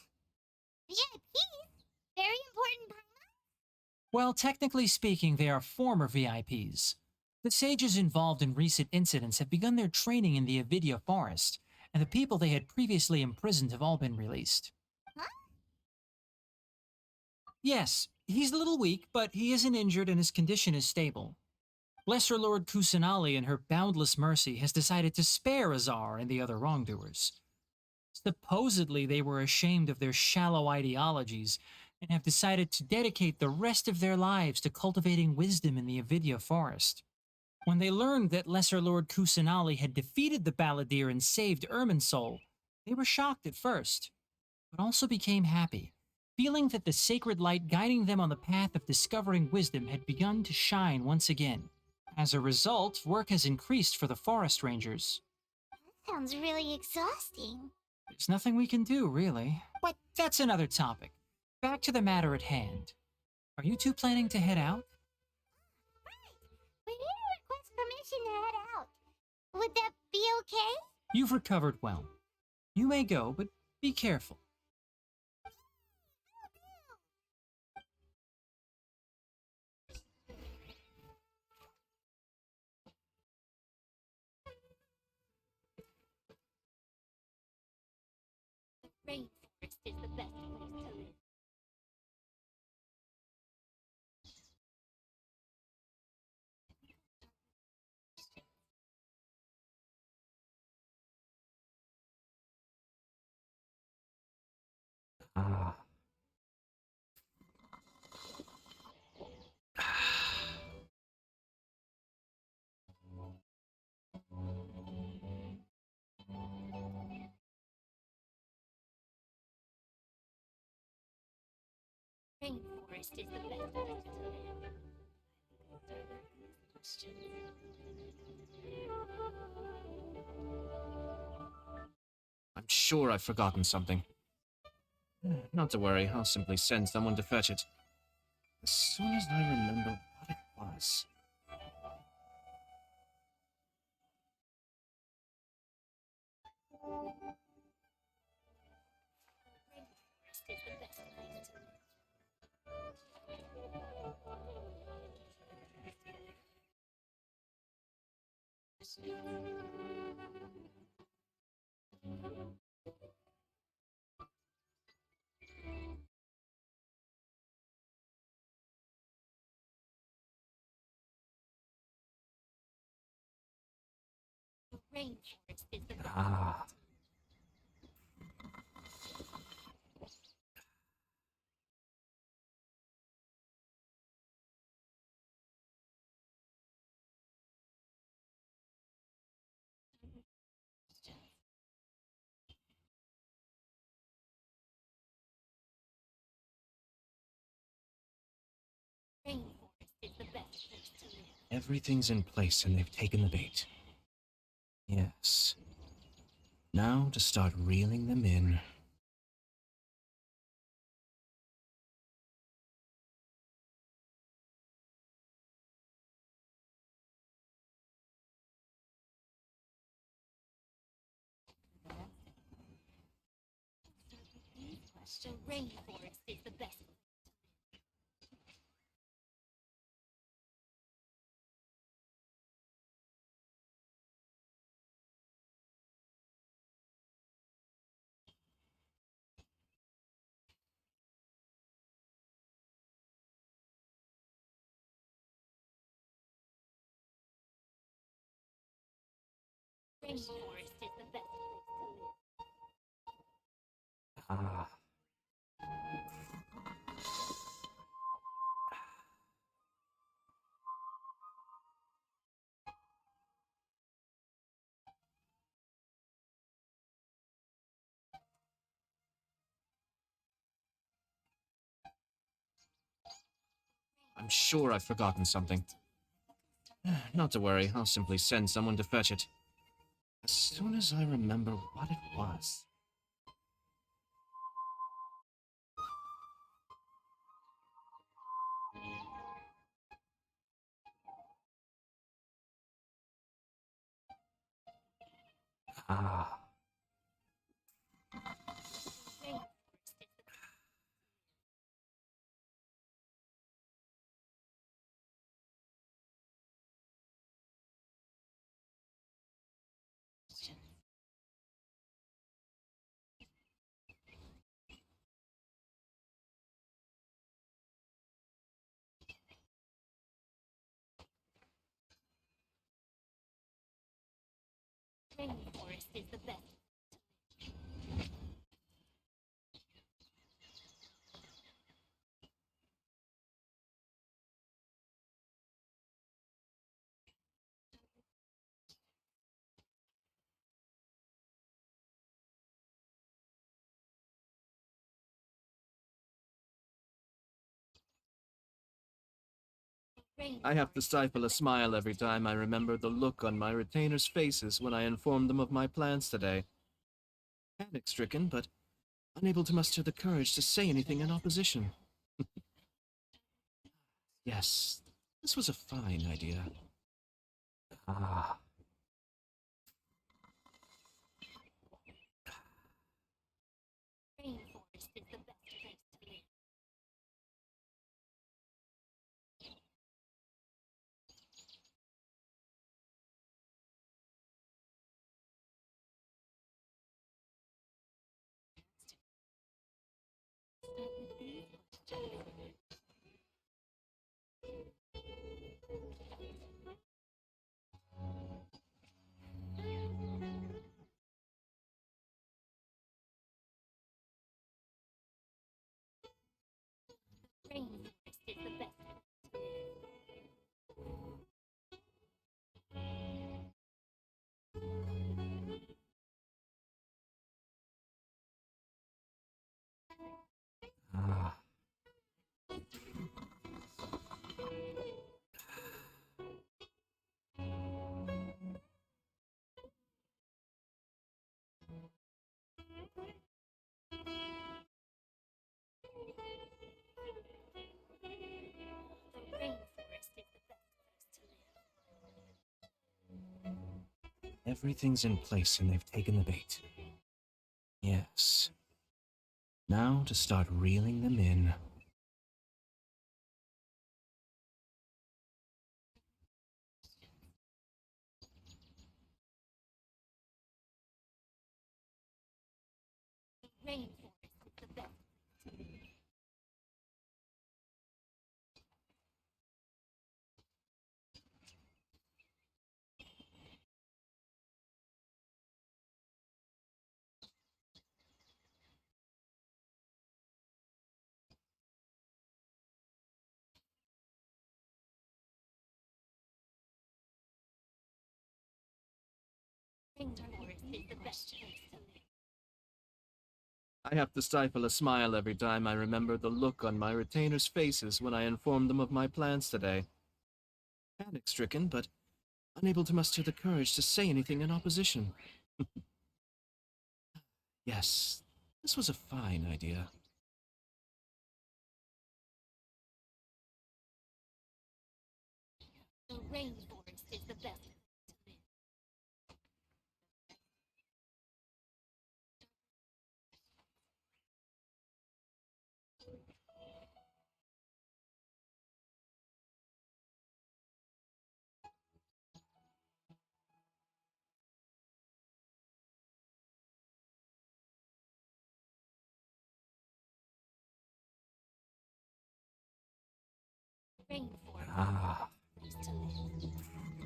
VIPs? Very important Paimon? Well, technically speaking, they are former VIPs. The sages involved in recent incidents have begun their training in the Avidya forest, and the people they had previously imprisoned have all been released. Huh? Yes, He's a little weak, but he isn't injured and his condition is stable. Lesser Lord Kusanali, in her boundless mercy, has decided to spare Azar and the other wrongdoers. Supposedly, they were ashamed of their shallow ideologies and have decided to dedicate the rest of their lives to cultivating wisdom in the Avidya forest. When they learned that Lesser Lord Kusanali had defeated the Balladeer and saved Irminsul, they were shocked at first, but also became happy, feeling that the sacred light guiding them on the path of discovering wisdom had begun to shine once again. As a result, work has increased for the forest rangers. Sounds really exhausting. There's nothing we can do, really. But that's another topic. Back to the matter at hand. Are you two planning to head out? We need to request permission to head out. Would that be okay? You've recovered well. You may go, but be careful. Rainforest is the best place to live. Ah. Rainforest is the best place to live. I'm sure I've forgotten something. Not to worry, I'll simply send someone to fetch it. As soon as I remember what it was. Rainforest is the best place to live. Rainforest is the best. Ah. Rainforest is the best place to live. Everything's in place and they've taken the bait. Yes. Now to start reeling them in. So rainforest is the best. Rainforest is the best place to live. Ah. I'm sure I've forgotten something. Not to worry, I'll simply send someone to fetch it. As soon as I remember what it was. Ah. Rainforest is the Rainforest is the best. I have to stifle a smile every time I remember the look on my retainers' faces when I informed them of my plans today. Panic-stricken, but unable to muster the courage to say anything in opposition. Yes, this was a fine idea. Ah. Rainforest is the best place to live. Rainforest is the best. Ah. The rainforest is the best place to live. Everything's in place and they've taken the bait. Yes. Now to start reeling them in. The rainforest is the best. Rainforest is the best place to live. I have to stifle a smile every time I remember the look on my retainers' faces when I informed them of my plans today. Panic-stricken, but unable to muster the courage to say anything in opposition. Yes, this was a fine idea. The rainforest is the best place to live. Rainforest Ah. is the best place to live.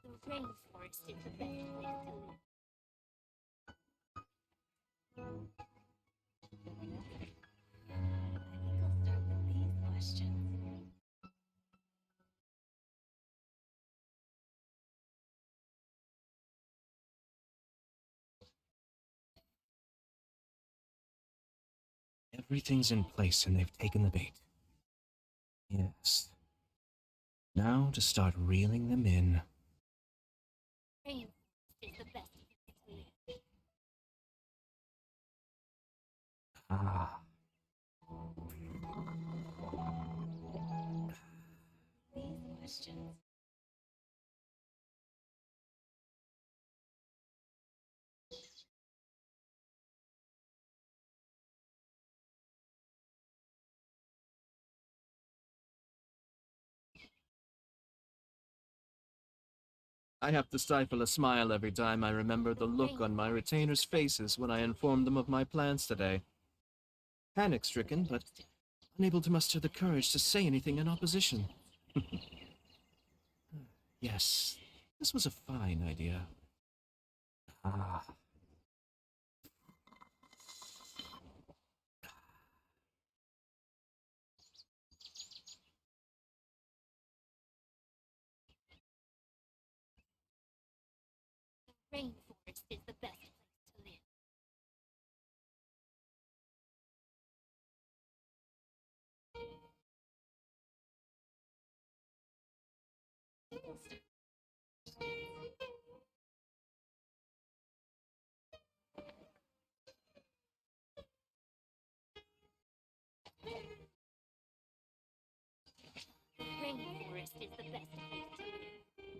The rainforest is the best place to live. I think I'll start with these questions. Everything's in place and they've taken the bait. Yes. Now to start reeling them in. Rainforest is the best place to live. Ah. These questions. I have to stifle a smile every time I remember the look on my retainers' faces when I informed them of my plans today. Panic-stricken, but unable to muster the courage to say anything in opposition. Yes, this was a fine idea. Ah. Rainforest is the best place to live. Rainforest is the best place to live.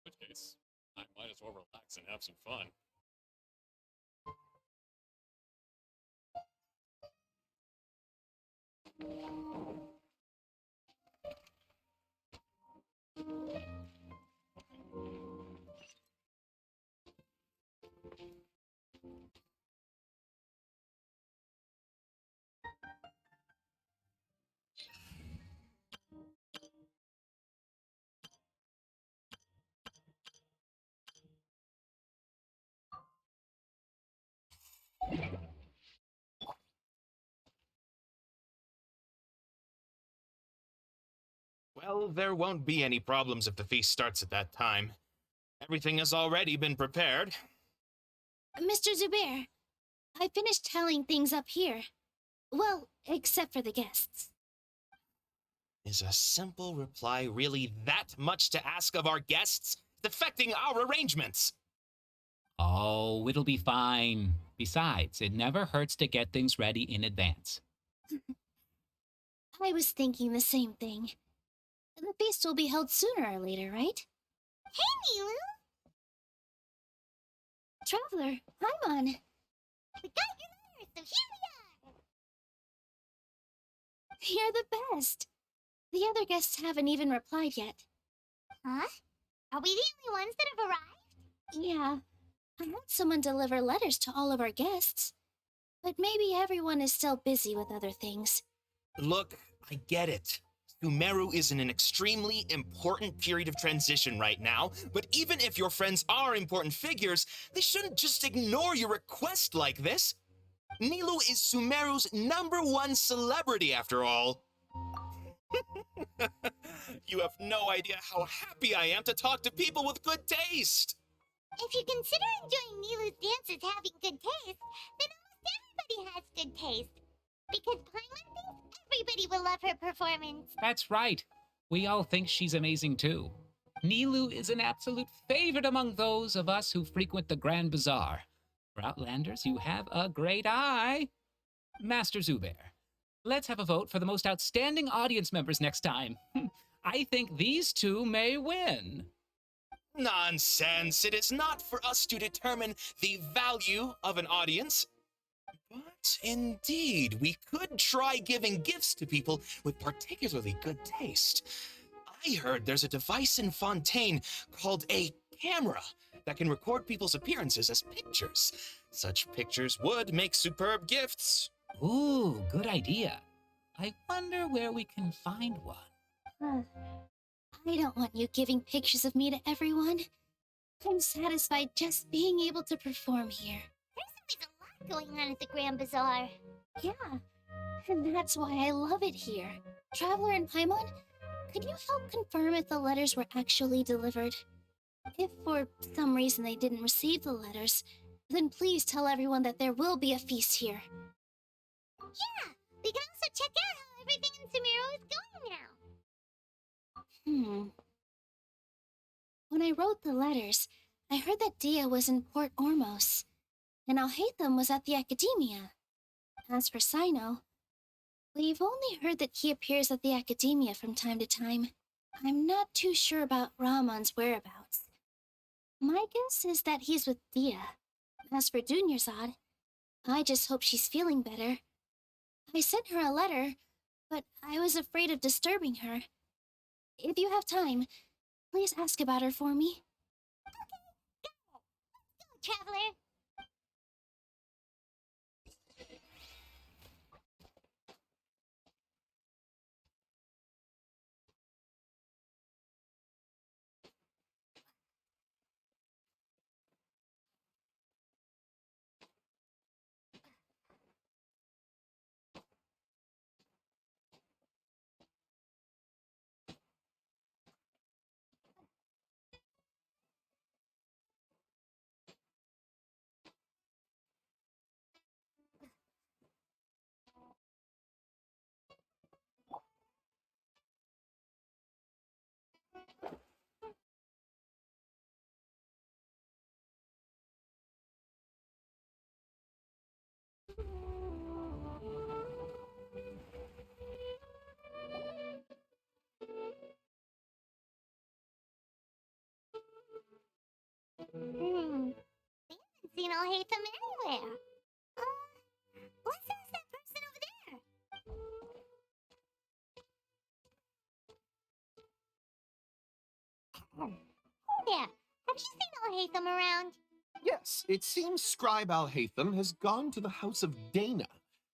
In which case, I might as well relax and have some fun. Well, there won't be any problems if the feast starts at that time. Everything has already been prepared. Mr. Zubair, I finished tallying things up here. Well, except for the guests. Is a simple reply really that much to ask of our guests? It's affecting our arrangements. Oh, it'll be fine. Besides, it never hurts to get things ready in advance. I was thinking the same thing. The feast will be held sooner or later, right? Hey, Milu! Traveler, Paimon! We got your letter, so here we are! You're the best! The other guests haven't even replied yet. Huh? Are we the only ones that have arrived? Yeah. I had someone deliver letters to all of our guests. But maybe everyone is still busy with other things. Look, I get it. Sumeru is in an extremely important period of transition right now, but even if your friends are important figures, they shouldn't just ignore your request like this. Nilu is Sumeru's #1 celebrity, after all. You have no idea how happy I am to talk to people with good taste. If you consider enjoying Nilu's dances having good taste, then almost everybody has good taste. Because Paimon thinks everybody will love her performance. That's right. We all think she's amazing too. Nilu is an absolute favorite among those of us who frequent the Grand Bazaar. For Outlanders, you have a great eye. Master Zubair, let's have a vote for the most outstanding audience members next time. I think these two may win. Nonsense. It is not for us to determine the value of an audience. But indeed, we could try giving gifts to people with particularly good taste. I heard there's a device in Fontaine called a camera that can record people's appearances as pictures. Such pictures would make superb gifts. Ooh, good idea. I wonder where we can find one. I don't want you giving pictures of me to everyone. I'm satisfied just being able to perform here. There's always a lot going on at the Grand Bazaar. Yeah, and that's why I love it here. Traveler and Paimon, could you help confirm if the letters were actually delivered? If for some reason they didn't receive the letters, then please tell everyone that there will be a feast here. Yeah, we can also check out how everything in Sumeru is going now. When I wrote the letters, I heard that Dia was in Port Ormos, and Alhaitham was at the Academia. As for Sino, we've only heard that he appears at the Academia from time to time. I'm not too sure about Ramon's whereabouts. My guess is that he's with Dia. As for Dunyarzad, I just hope she's feeling better. I sent her a letter, but I was afraid of disturbing her. If you have time, please ask about her for me. Okay, go, Traveler. We haven't seen Alhaitham anywhere. Let's ask that person over there. Oh, there. Have you seen Alhaitham around? Yes, it seems Scribe Alhaitham has gone to the House of Dana.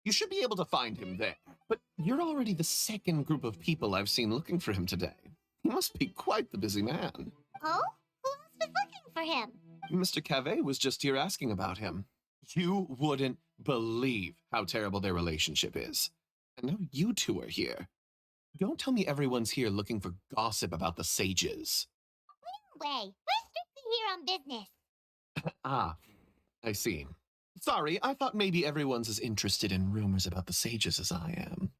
You should be able to find him there. But you're already the second group of people I've seen looking for him today. He must be quite the busy man. Oh? Who else was looking for him? Mr. Cave was just here asking about him. You wouldn't believe how terrible their relationship is. And now you two are here. Don't tell me everyone's here looking for gossip about the sages. No way. We're strictly here on business. Ah, I see. Sorry, I thought maybe everyone's as interested in rumors about the sages as I am.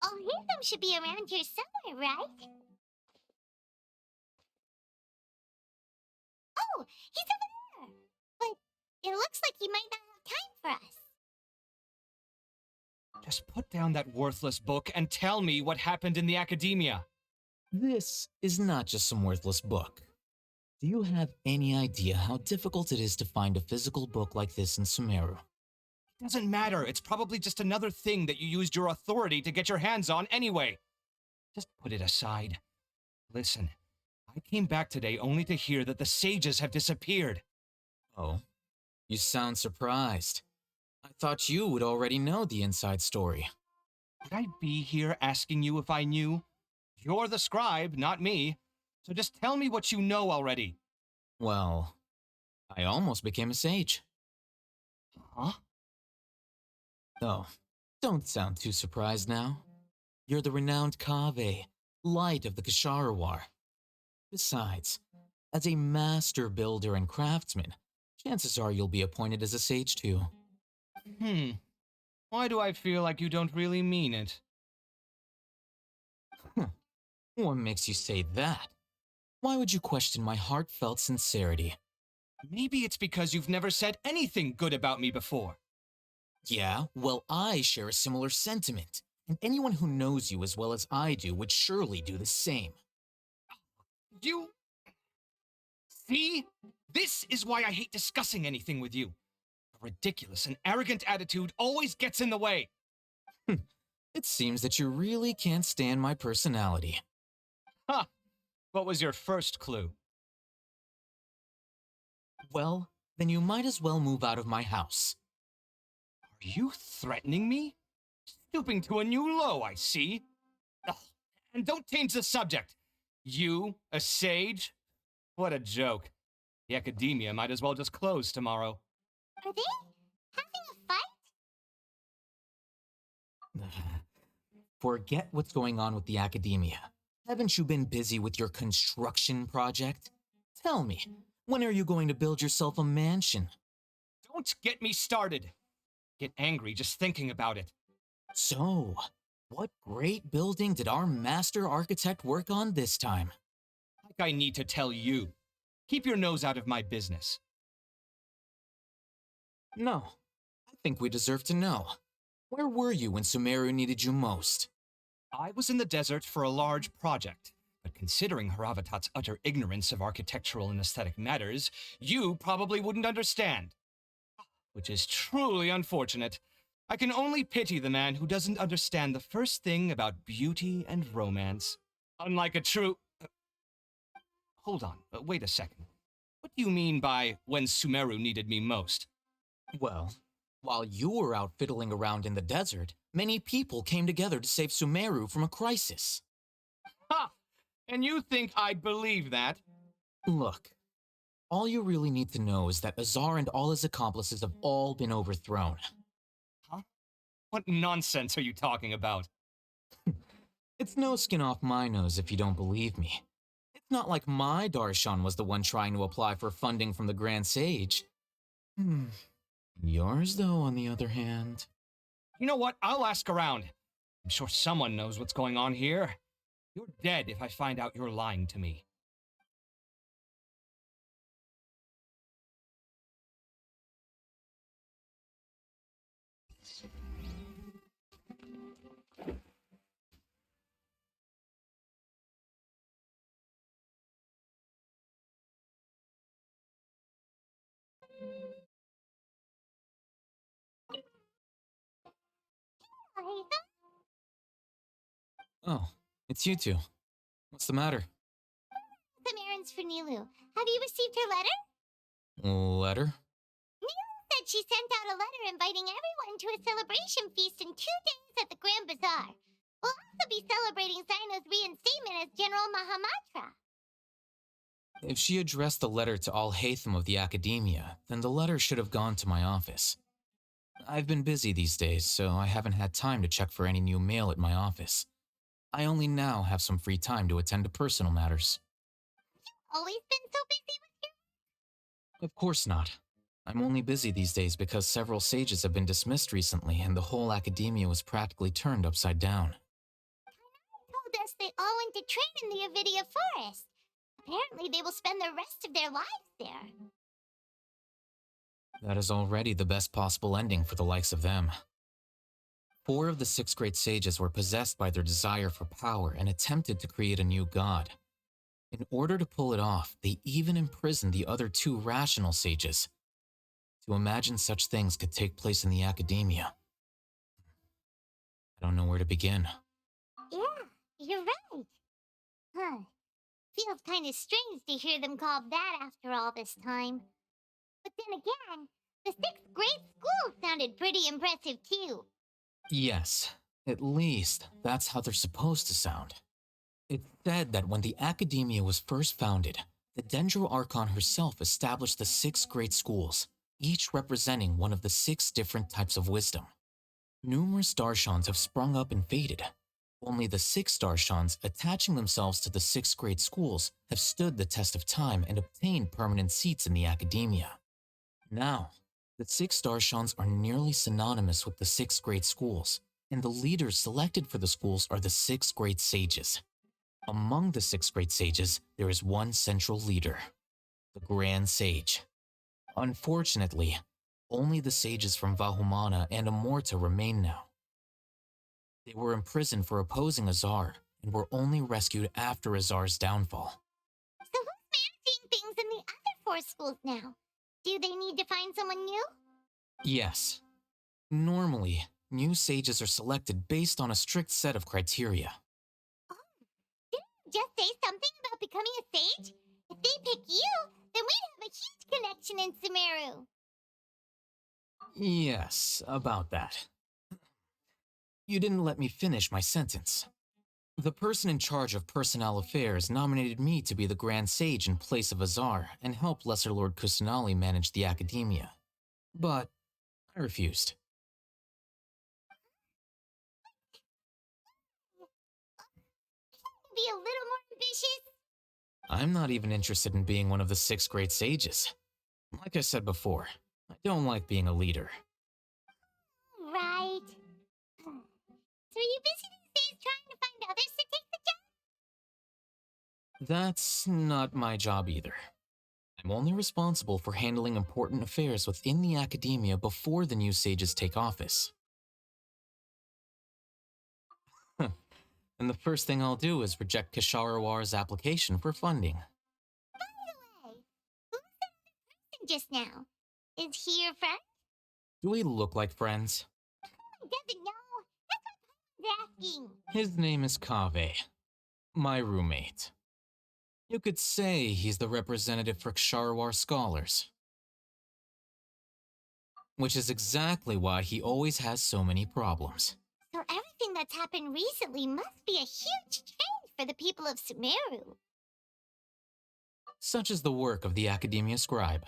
Alhaitham should be around here somewhere, right? Oh, he's over there. But it looks like he might not have time for us. Just put down that worthless book and tell me what happened in the academia. This is not just some worthless book. Do you have any idea how difficult it is to find a physical book like this in Sumeru? It doesn't matter. It's probably just another thing that you used your authority to get your hands on anyway. Just put it aside. Listen, I came back today only to hear that the sages have disappeared. Oh, you sound surprised. I thought you would already know the inside story. Would I be here asking you if I knew? You're the scribe, not me. So just tell me what you know already. Well, I almost became a sage. Huh? Oh, don't sound too surprised now. You're the renowned Kaveh, light of the Ksharawar. Besides, as a master builder and craftsman, chances are you'll be appointed as a sage too. Why do I feel like you don't really mean it? What makes you say that? Why would you question my heartfelt sincerity? Maybe it's because you've never said anything good about me before. Yeah, well, I share a similar sentiment, and anyone who knows you as well as I do would surely do the same. You... See? This is why I hate discussing anything with you. A ridiculous and arrogant attitude always gets in the way. It seems that you really can't stand my personality. Ha! What was your first clue? Well, then you might as well move out of my house. Are you threatening me? Stooping to a new low, I see. Ugh, and don't change the subject. You, a sage? What a joke. The academia might as well just close tomorrow. Are they having a fight? Forget what's going on with the academia. Haven't you been busy with your construction project? Tell me, when are you going to build yourself a mansion? Don't get me started. Get angry just thinking about it. So, what great building did our master architect work on this time? Like I need to tell you. Keep your nose out of my business. No, I think we deserve to know. Where were you when Sumeru needed you most? I was in the desert for a large project, but considering Haravatat's utter ignorance of architectural and aesthetic matters, you probably wouldn't understand. Which is truly unfortunate. I can only pity the man who doesn't understand the first thing about beauty and romance. Unlike a true... Hold on, wait a second. What do you mean by when Sumeru needed me most? Well, while you were out fiddling around in the desert, many people came together to save Sumeru from a crisis. Ha! And you think I'd believe that? Look, all you really need to know is that Azar and all his accomplices have all been overthrown. Huh? What nonsense are you talking about? It's no skin off my nose if you don't believe me. It's not like my Darshan was the one trying to apply for funding from the Grand Sage. Yours, though, on the other hand. You know what? I'll ask around. I'm sure someone knows what's going on here. You're dead if I find out you're lying to me. Oh, it's you two. What's the matter? Some errands for Nilu. Have you received her letter? Letter? Nilu said she sent out a letter inviting everyone to a celebration feast in 2 days at the Grand Bazaar. We'll also be celebrating Zaino's reinstatement as General Mahamatra. If she addressed the letter to all Hatham of the Academia, then the letter should have gone to my office. I've been busy these days, so I haven't had time to check for any new mail at my office. I only now have some free time to attend to personal matters. Always been so busy with your... Of course not. I'm only busy these days because several sages have been dismissed recently and the whole academia was practically turned upside down. Told us they all went to train in the Avidia Forest. Apparently they will spend the rest of their lives there. That is already the best possible ending for the likes of them. 4 of the 6 great sages were possessed by their desire for power and attempted to create a new god. In order to pull it off, they even imprisoned the other 2 rational sages. To imagine such things could take place in the academia. I don't know where to begin. Yeah, you're right. Huh. Feels kind of strange to hear them called that after all this time. But then again, the 6th grade school sounded pretty impressive too. Yes, at least that's how they're supposed to sound. It's said that when the academia was first founded, the Dendro Archon herself established the 6 great schools, each representing one of the 6 different types of wisdom. Numerous Darshans have sprung up and faded. Only the 6 Darshans attaching themselves to the 6 great schools have stood the test of time and obtained permanent seats in the academia. Now, the six Darshans are nearly synonymous with the six great schools, and the leaders selected for the schools are the six great sages. Among the six great sages, there is one central leader, the Grand Sage. Unfortunately, only the sages from Vahumana and Amorta remain now. They were imprisoned for opposing Azar and were only rescued after Azar's downfall. So who's managing things in the other 4 schools now? Do they need to find someone new? Yes. Normally, new sages are selected based on a strict set of criteria. Oh, didn't you just say something about becoming a sage? If they pick you, then we'd have a huge connection in Sumeru. Yes, about that. You didn't let me finish my sentence. The person in charge of personnel affairs nominated me to be the Grand Sage in place of Azar and help Lesser Lord Kusanali manage the academia. But I refused. Be a little more ambitious? I'm not even interested in being one of the 6 great sages. Like I said before, I don't like being a leader. Right. So are you busy these days trying to find others to take the job? That's not my job either. I'm only responsible for handling important affairs within the academia before the new sages take office. And the first thing I'll do is reject Kisharawar's application for funding. By the way, who's that person just now? Is he your friend? Do we look like friends? He doesn't know. That's what I was asking. His name is Kaveh, my roommate. You could say he's the representative for Ksharawar scholars. Which is exactly why he always has so many problems. So everything that's happened recently must be a huge change for the people of Sumeru. Such is the work of the Academia Scribe.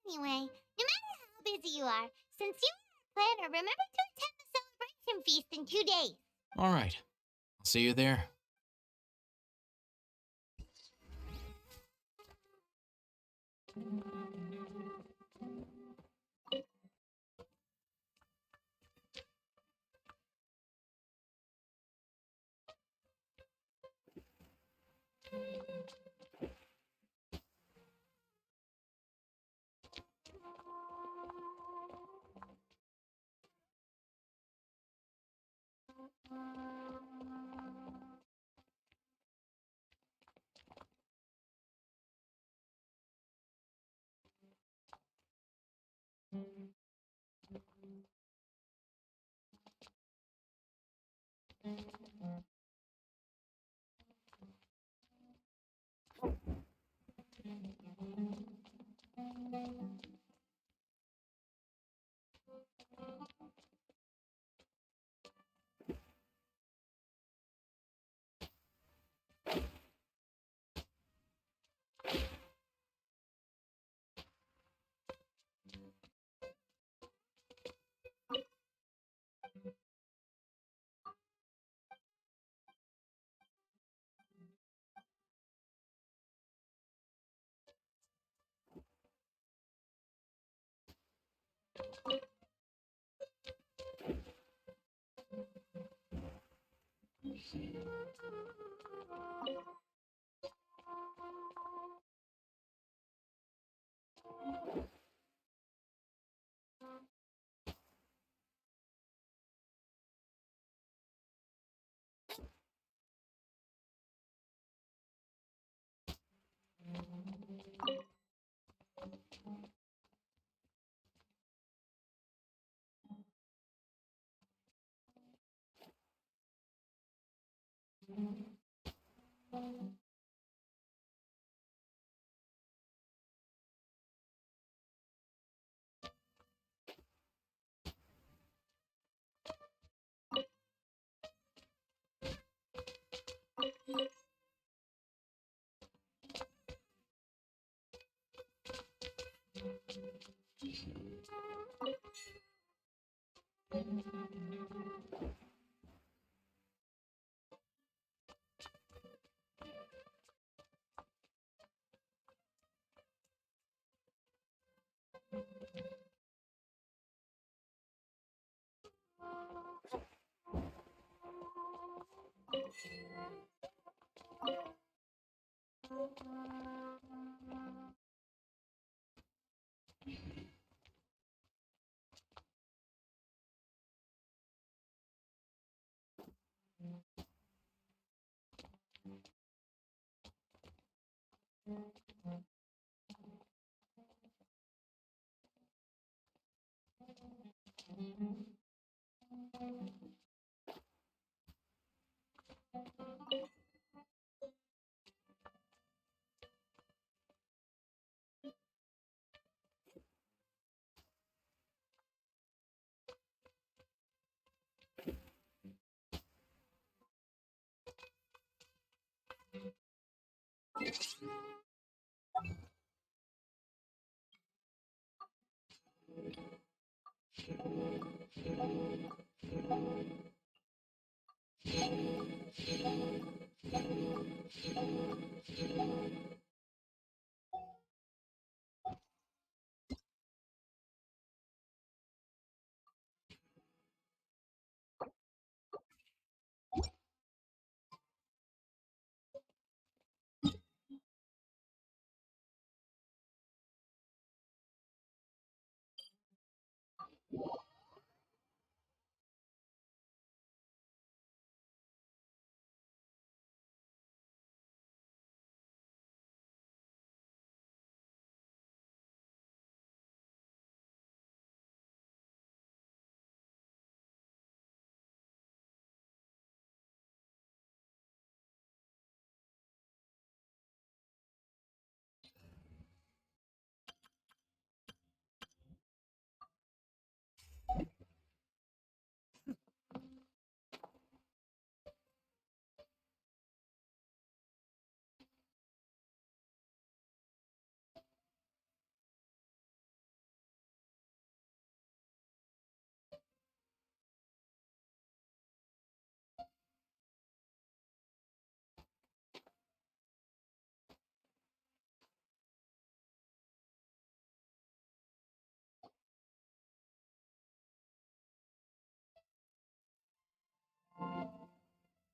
Anyway, no matter how busy you are, since you are our planner, remember to attend the celebration feast in 2 days. All right, I'll see you there.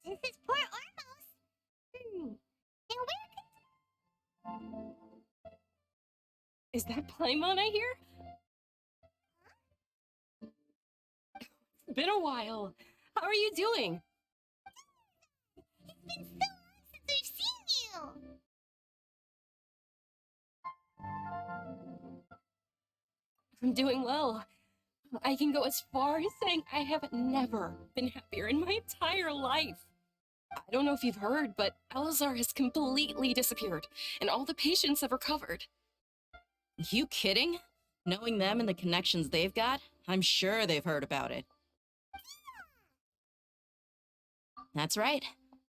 This is poor Ormos. And where Is that Paimon I hear? It's been a while. How are you doing? It's been so long since I've seen you. I'm doing well. I can go as far as saying I have never been happier in my entire life. I don't know if you've heard, but Elazar has completely disappeared, and all the patients have recovered. You kidding? Knowing them and the connections they've got, I'm sure they've heard about it. That's right.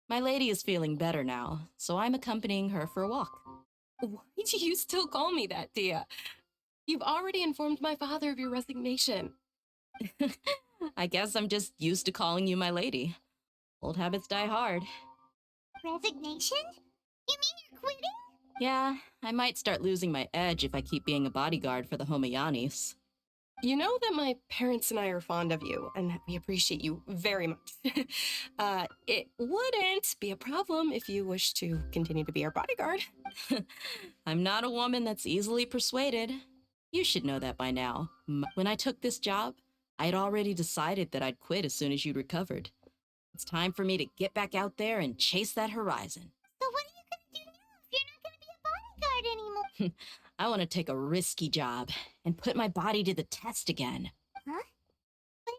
My lady is feeling better now, so I'm accompanying her for a walk. Why do you still call me that, Dia? You've already informed my father of your resignation. I guess I'm just used to calling you my lady. Old habits die hard. Resignation? You mean you're quitting? Yeah, I might start losing my edge if I keep being a bodyguard for the Homayanis. You know that my parents and I are fond of you, and that we appreciate you very much. It wouldn't be a problem if you wish to continue to be our bodyguard. I'm not a woman that's easily persuaded. You should know that by now. When I took this job, I had already decided that I'd quit as soon as you'd recovered. It's time for me to get back out there and chase that horizon. So what are you gonna do now if you're not gonna be a bodyguard anymore? I want to take a risky job and put my body to the test again. Huh? But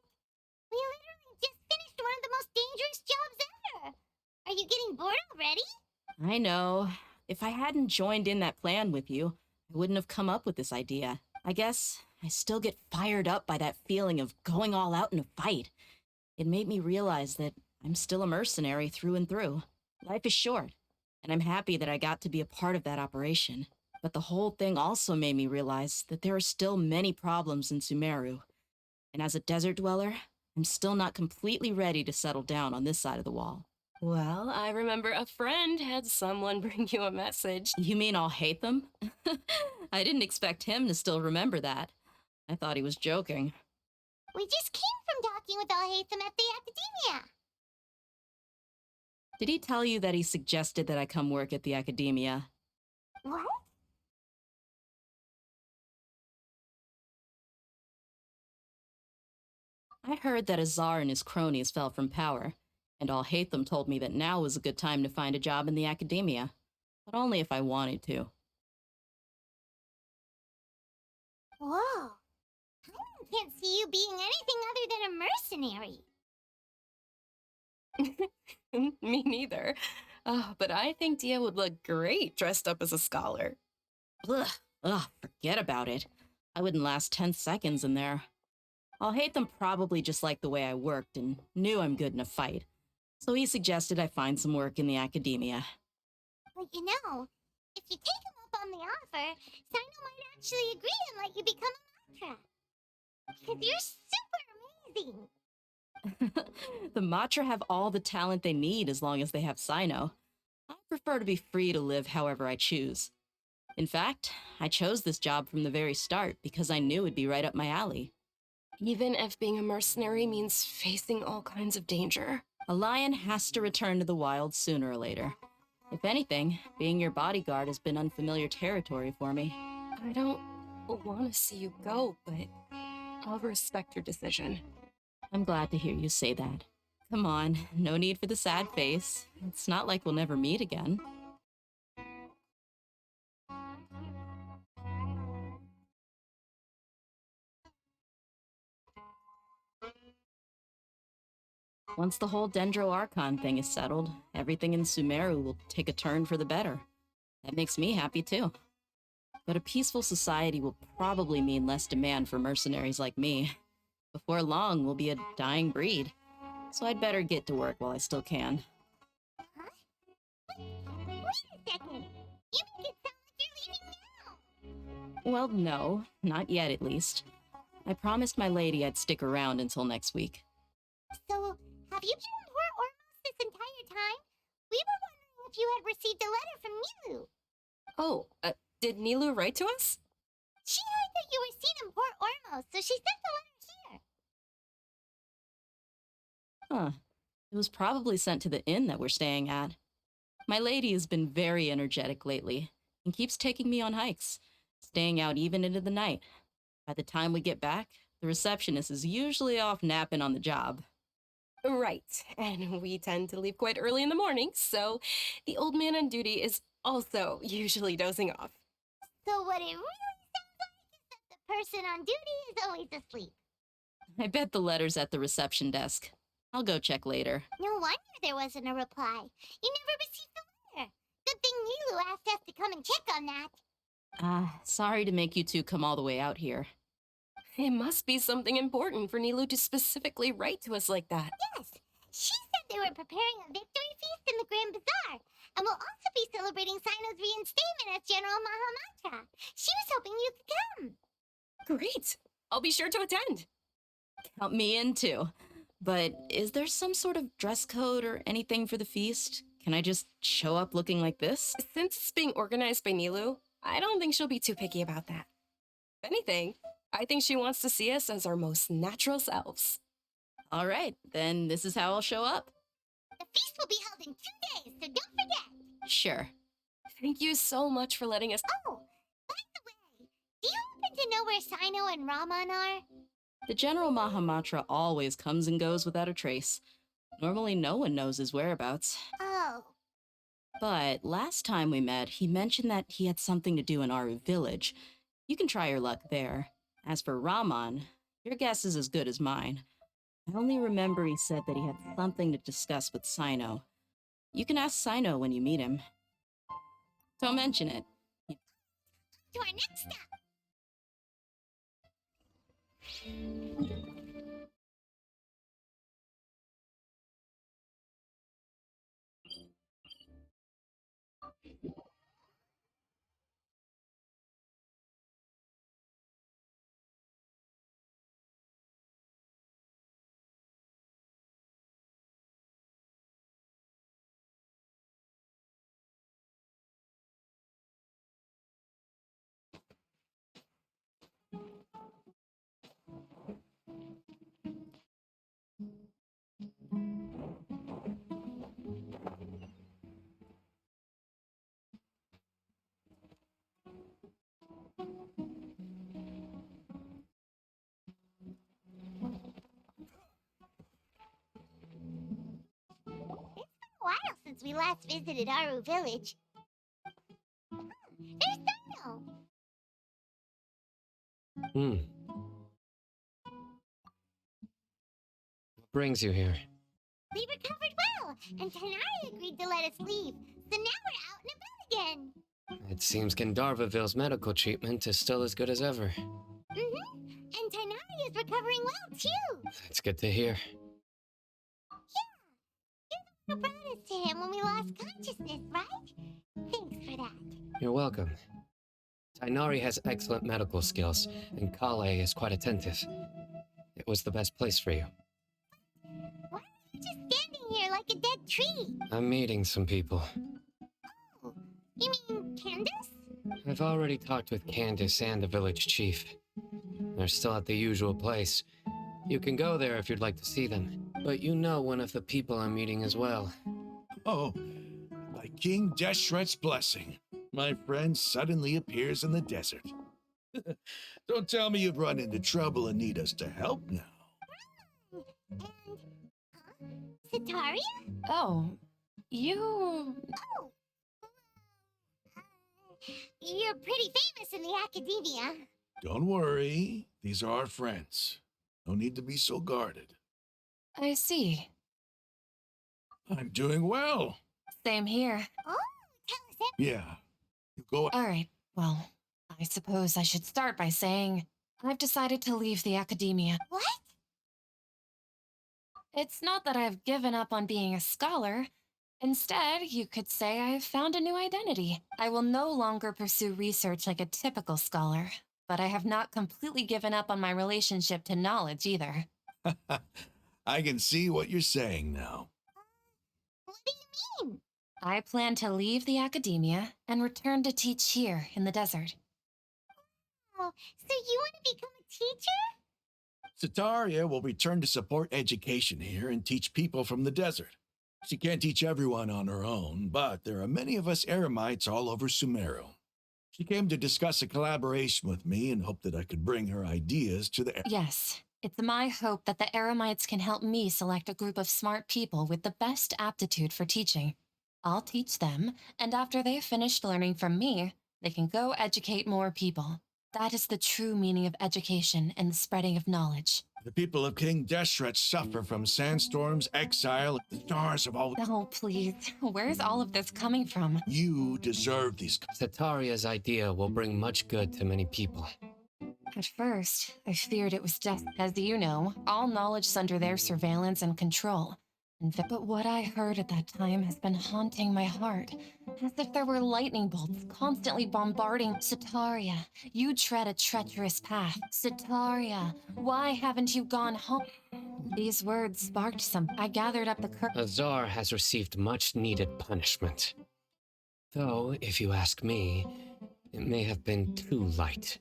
we literally just finished one of the most dangerous jobs ever. Are you getting bored already? I know. If I hadn't joined in that plan with you, I wouldn't have come up with this idea. I guess I still get fired up by that feeling of going all out in a fight. It made me realize that I'm still a mercenary through and through. Life is short, and I'm happy that I got to be a part of that operation. But the whole thing also made me realize that there are still many problems in Sumeru. And as a desert dweller, I'm still not completely ready to settle down on this side of the wall. Well, I remember a friend had someone bring you a message. You mean I'll hate them? I didn't expect him to still remember that. I thought he was joking. We just came from talking with Alhaitham at the academia. Did he tell you that he suggested that I come work at the academia? What? I heard that Azar and his cronies fell from power, and All Hate Them told me that now was a good time to find a job in the academia, but only if I wanted to. Whoa. I can't see you being anything other than a mercenary. Me neither. But I think Dia would look great dressed up as a scholar. Ugh, forget about it. I wouldn't last 10 seconds in there. I'll Hate Them probably just liked the way I worked and knew I'm good in a fight. So he suggested I find some work in the academia. But you know, if you take him up on the offer, Sino might actually agree and let you become a Matra. Because you're super amazing. The Matra have all the talent they need as long as they have Sino. I prefer to be free to live however I choose. In fact, I chose this job from the very start because I knew it'd be right up my alley. Even if being a mercenary means facing all kinds of danger. A lion has to return to the wild sooner or later. If anything, being your bodyguard has been unfamiliar territory for me. I don't want to see you go, but I'll respect your decision. I'm glad to hear you say that. Come on, no need for the sad face. It's not like we'll never meet again. Once the whole Dendro Archon thing is settled, everything in Sumeru will take a turn for the better. That makes me happy too. But a peaceful society will probably mean less demand for mercenaries like me. Before long, we'll be a dying breed. So I'd better get to work while I still can. Huh? Wait a second. You make it sound like you're leaving now. Well, no, not yet at least. I promised my lady I'd stick around until next week. So, have you been in Port Ormos this entire time? We were wondering if you had received a letter from Nilu. Oh, did Nilu write to us? She heard that you were seen in Port Ormos, so she sent the letter here. Huh. It was probably sent to the inn that we're staying at. My lady has been very energetic lately and keeps taking me on hikes, staying out even into the night. By the time we get back, the receptionist is usually off napping on the job. Right, and we tend to leave quite early in the morning, so the old man on duty is also usually dozing off. So what it really sounds like is that the person on duty is always asleep. I bet the letter's at the reception desk. I'll go check later. No wonder there wasn't a reply. You never received the letter. Good thing Nilu asked us to come and check on that. Sorry to make you two come all the way out here. It must be something important for Nilu to specifically write to us like that. Yes, she said they were preparing a victory feast in the Grand Bazaar, and will also be celebrating Sino's reinstatement as General Mahamatra. She was hoping you could come. Great! I'll be sure to attend. Count me in too. But is there some sort of dress code or anything for the feast? Can I just show up looking like this? Since it's being organized by Nilu, I don't think she'll be too picky about that. If anything, I think she wants to see us as our most natural selves. All right, then this is how I'll show up. The feast will be held in 2 days, so don't forget. Sure. Thank you so much for letting us... Oh, by the way, do you happen to know where Sino and Raman are? The General Mahamatra always comes and goes without a trace. Normally no one knows his whereabouts. Oh. But last time we met, he mentioned that he had something to do in Aru village. You can try your luck there. As for Raman, your guess is as good as mine. I only remember he said that he had something to discuss with Sino. You can ask Sino when you meet him. Don't mention it. To our next stop. since we last visited Aru village. There's Dino! What brings you here? We recovered well, and Tanari agreed to let us leave, so now we're out and about again. It seems Gandharvaville's medical treatment is still as good as ever. And Tanari is recovering well, too! That's good to hear. You're the one who brought us to him when we lost consciousness, right? Thanks for that. You're welcome. Tainari has excellent medical skills, and Kale is quite attentive. It was the best place for you. Why are you just standing here like a dead tree? I'm meeting some people. Oh, you mean Candace? I've already talked with Candace and the village chief. They're still at the usual place. You can go there if you'd like to see them. But you know one of the people I'm meeting as well. Oh, by King Deshret's blessing, my friend suddenly appears in the desert. Don't tell me you've run into trouble and need us to help now. And, Sataria? Oh, you... Oh! You're pretty famous in the academia. Don't worry, these are our friends. No need to be so guarded. I see. I'm doing well. Same here. Oh, tell us everything. Yeah, you go. All right, well, I suppose I should start by saying I've decided to leave the academia. What? It's not that I've given up on being a scholar. Instead, you could say I've found a new identity. I will no longer pursue research like a typical scholar, but I have not completely given up on my relationship to knowledge either. I can see what you're saying now. What do you mean? I plan to leave the academia and return to teach here in the desert. Oh, so you want to become a teacher? Sataria will return to support education here and teach people from the desert. She can't teach everyone on her own, but there are many of us Eremites all over Sumeru. She came to discuss a collaboration with me and hoped that I could bring her ideas to the... Yes, it's my hope that the Eremites can help me select a group of smart people with the best aptitude for teaching. I'll teach them, and after they've finished learning from me, they can go educate more people. That is the true meaning of education and the spreading of knowledge. The people of King Deshret suffer from sandstorms, exile, the stars of all... Oh, please. Where's all of this coming from? You deserve these... Sataria's idea will bring much good to many people. At first, I feared it was just, as you know, all knowledge under their surveillance and control. But what I heard at that time has been haunting my heart, as if there were lightning bolts constantly bombarding. Sataria, you tread a treacherous path. Sataria, why haven't you gone home? These words sparked some. I gathered up the Azar has received much needed punishment. Though, if you ask me, it may have been too light.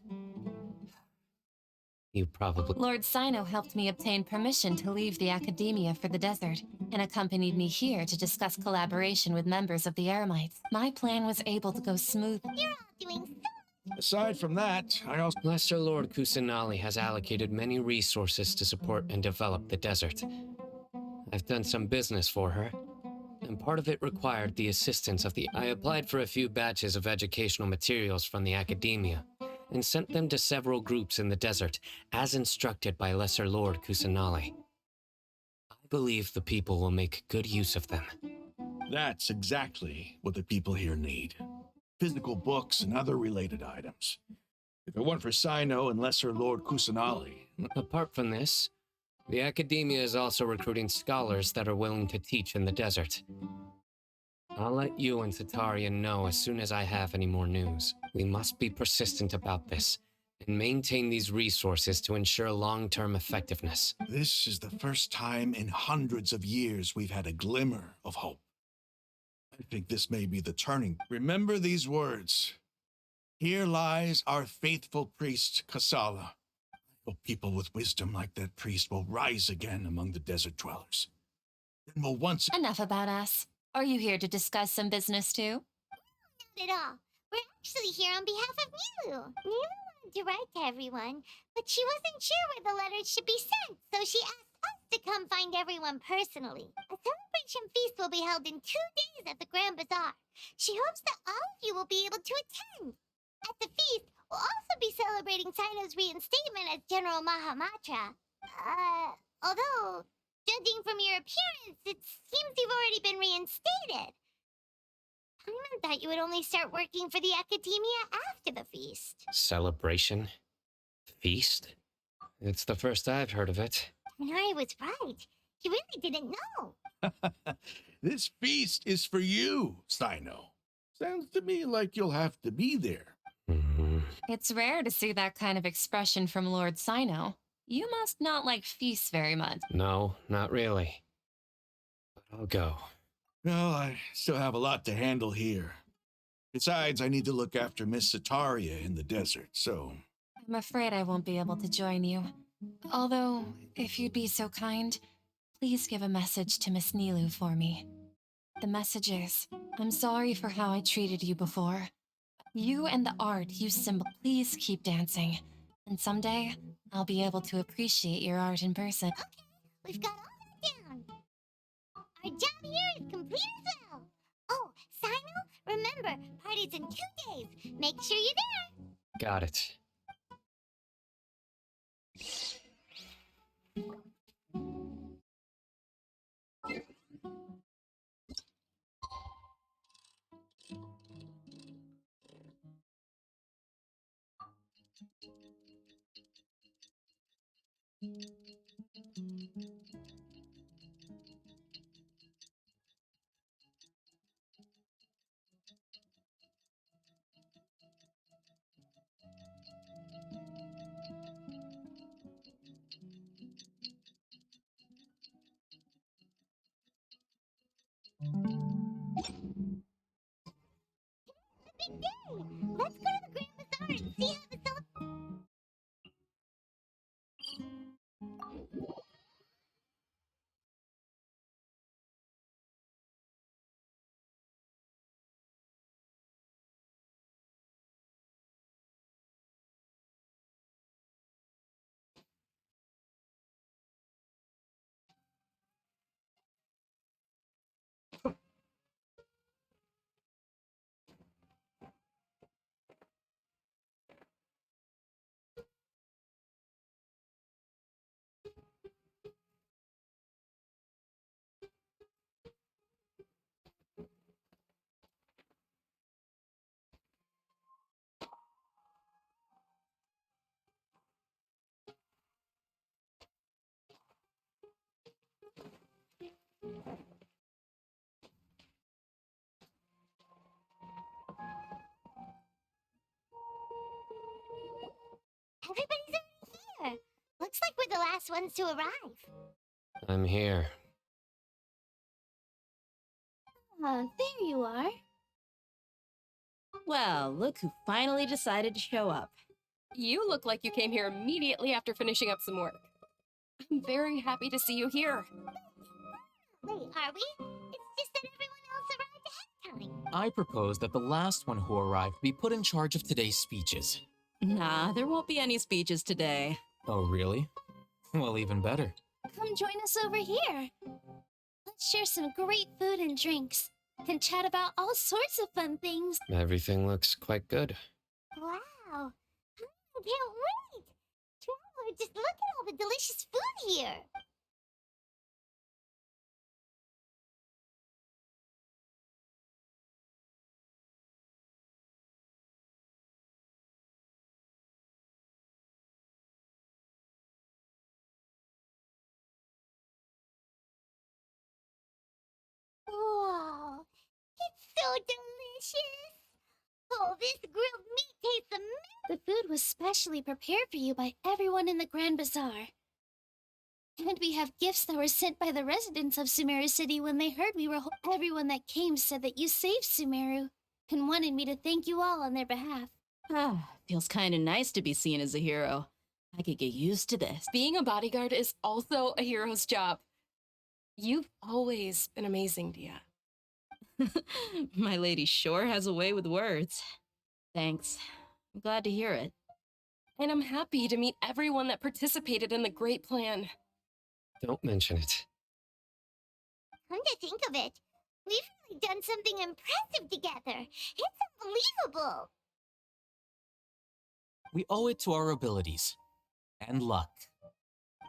You probably... Lord Sino helped me obtain permission to leave the academia for the desert, and accompanied me here to discuss collaboration with members of the Eremites. My plan was able to go smooth. You're all doing so... Aside from that, I also... Lesser Lord Kusanali has allocated many resources to support and develop the desert. I've done some business for her, and part of it required the assistance of the... I applied for a few batches of educational materials from the academia, and sent them to several groups in the desert, as instructed by Lesser Lord Kusanali. I believe the people will make good use of them. That's exactly what the people here need. Physical books and other related items. If it weren't for Sino and Lesser Lord Kusanali... Apart from this, the academia is also recruiting scholars that are willing to teach in the desert. I'll let you and Sataria know as soon as I have any more news. We must be persistent about this, and maintain these resources to ensure long-term effectiveness. This is the first time in hundreds of years we've had a glimmer of hope. I think this may be the turning. Remember these words. Here lies our faithful priest, Kasala. I hope people with wisdom like that priest will rise again among the desert dwellers. Then we'll once... Enough about us. Are you here to discuss some business too? Not at all. We're actually here on behalf of Nilu. Nilu wanted to write to everyone, but she wasn't sure where the letters should be sent, so she asked us to come find everyone personally. A celebration feast will be held in 2 days at the Grand Bazaar. She hopes that all of you will be able to attend. At the feast, we'll also be celebrating Sino's reinstatement as General Mahamatra. Although, judging from your appearance, it seems you've already been reinstated. Paimon thought you would only start working for the Academia after the feast. Celebration? Feast? It's the first I've heard of it. Minari was right. He really didn't know. This feast is for you, Sino. Sounds to me like you'll have to be there. It's rare to see that kind of expression from Lord Sino. You must not like feasts very much. No, not really. But I'll go. Well, I still have a lot to handle here. Besides, I need to look after Miss Sataria in the desert, so... I'm afraid I won't be able to join you. Although, if you'd be so kind, please give a message to Miss Nilu for me. The message is, I'm sorry for how I treated you before. You and the art you symbol, please keep dancing. And someday, I'll be able to appreciate your art in person. Okay, we've got all that down. Our job here is complete as well. Oh, Sino, remember, party's in 2 days. Make sure you're there. Got it. Big day. Let's go to the Grand Bazaar and see how the Everybody's already here. Looks like we're the last ones to arrive. I'm here. There you are. Well, look who finally decided to show up. You look like you came here immediately after finishing up some work. I'm very happy to see you here. Wait, are we? It's just that everyone else arrived ahead of time. I propose that the last one who arrived be put in charge of today's speeches. Nah, there won't be any speeches today. Oh, really? Well, even better. Come join us over here. Let's share some great food and drinks, and chat about all sorts of fun things. Everything looks quite good. Wow. I can't wait. Traveler, just look at all the delicious food here. Wow, it's so delicious. Oh, this grilled meat tastes amazing. The food was specially prepared for you by everyone in the Grand Bazaar. And we have gifts that were sent by the residents of Sumeru City when they heard we were everyone that came said that you saved Sumeru and wanted me to thank you all on their behalf. Feels kind of nice to be seen as a hero. I could get used to this. Being a bodyguard is also a hero's job. You've always been amazing, Dia. My lady sure has a way with words. Thanks. I'm glad to hear it. And I'm happy to meet everyone that participated in the great plan. Don't mention it. Come to think of it, we've really done something impressive together. It's unbelievable. We owe it to our abilities. And luck.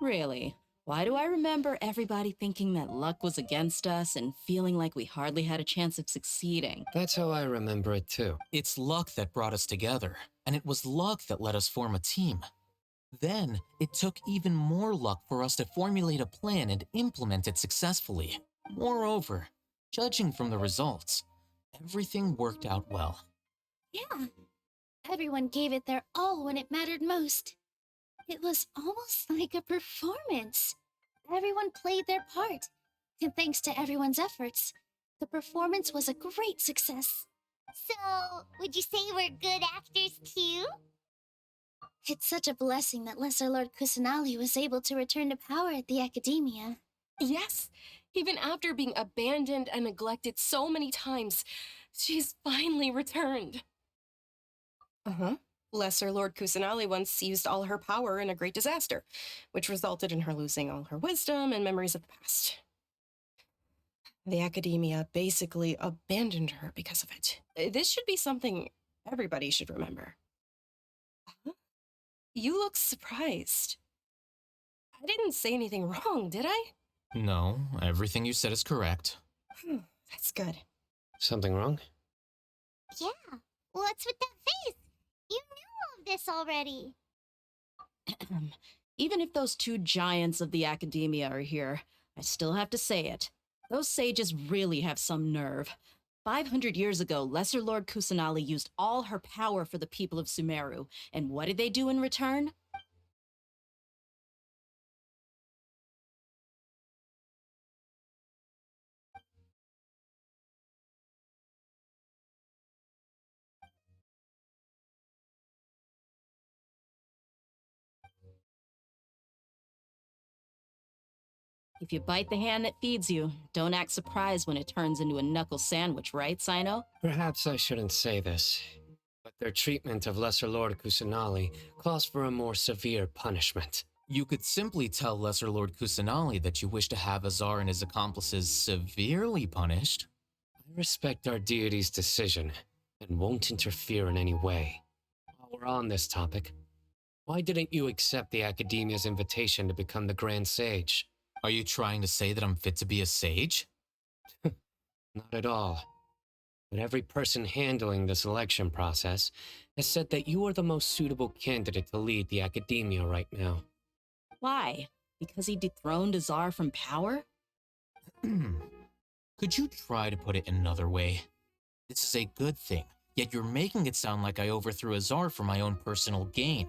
Really? Why do I remember everybody thinking that luck was against us and feeling like we hardly had a chance of succeeding? That's how I remember it too. It's luck that brought us together, and it was luck that let us form a team. Then, it took even more luck for us to formulate a plan and implement it successfully. Moreover, judging from the results, everything worked out well. Yeah. Everyone gave it their all when it mattered most. It was almost like a performance. Everyone played their part. And thanks to everyone's efforts, the performance was a great success. So, would you say we're good actors too? It's such a blessing that Lesser Lord Kusanali was able to return to power at the Academia. Yes, even after being abandoned and neglected so many times, she's finally returned. Uh-huh. Lesser Lord Kusanali once used all her power in a great disaster, which resulted in her losing all her wisdom and memories of the past. The Academia basically abandoned her because of it. This should be something everybody should remember. Huh? You look surprised. I didn't say anything wrong, did I? No, everything you said is correct. That's good. Something wrong? Yeah. What's with that face? You knew all of this already. Even if those two giants of the Academia are here, I still have to say it. Those sages really have some nerve. 500 years ago, Lesser Lord Kusanali used all her power for the people of Sumeru, and what did they do in return? If you bite the hand that feeds you, don't act surprised when it turns into a knuckle sandwich, right, Sino? Perhaps I shouldn't say this, but their treatment of Lesser Lord Kusanali calls for a more severe punishment. You could simply tell Lesser Lord Kusanali that you wish to have Azar and his accomplices severely punished. I respect our deity's decision and won't interfere in any way. While we're on this topic, why didn't you accept the Academia's invitation to become the Grand Sage? Are you trying to say that I'm fit to be a sage? Not at all. But every person handling the selection process has said that you are the most suitable candidate to lead the Academia right now. Why? Because he dethroned Azar from power? Could you try to put it another way? This is a good thing, yet you're making it sound like I overthrew Azar for my own personal gain.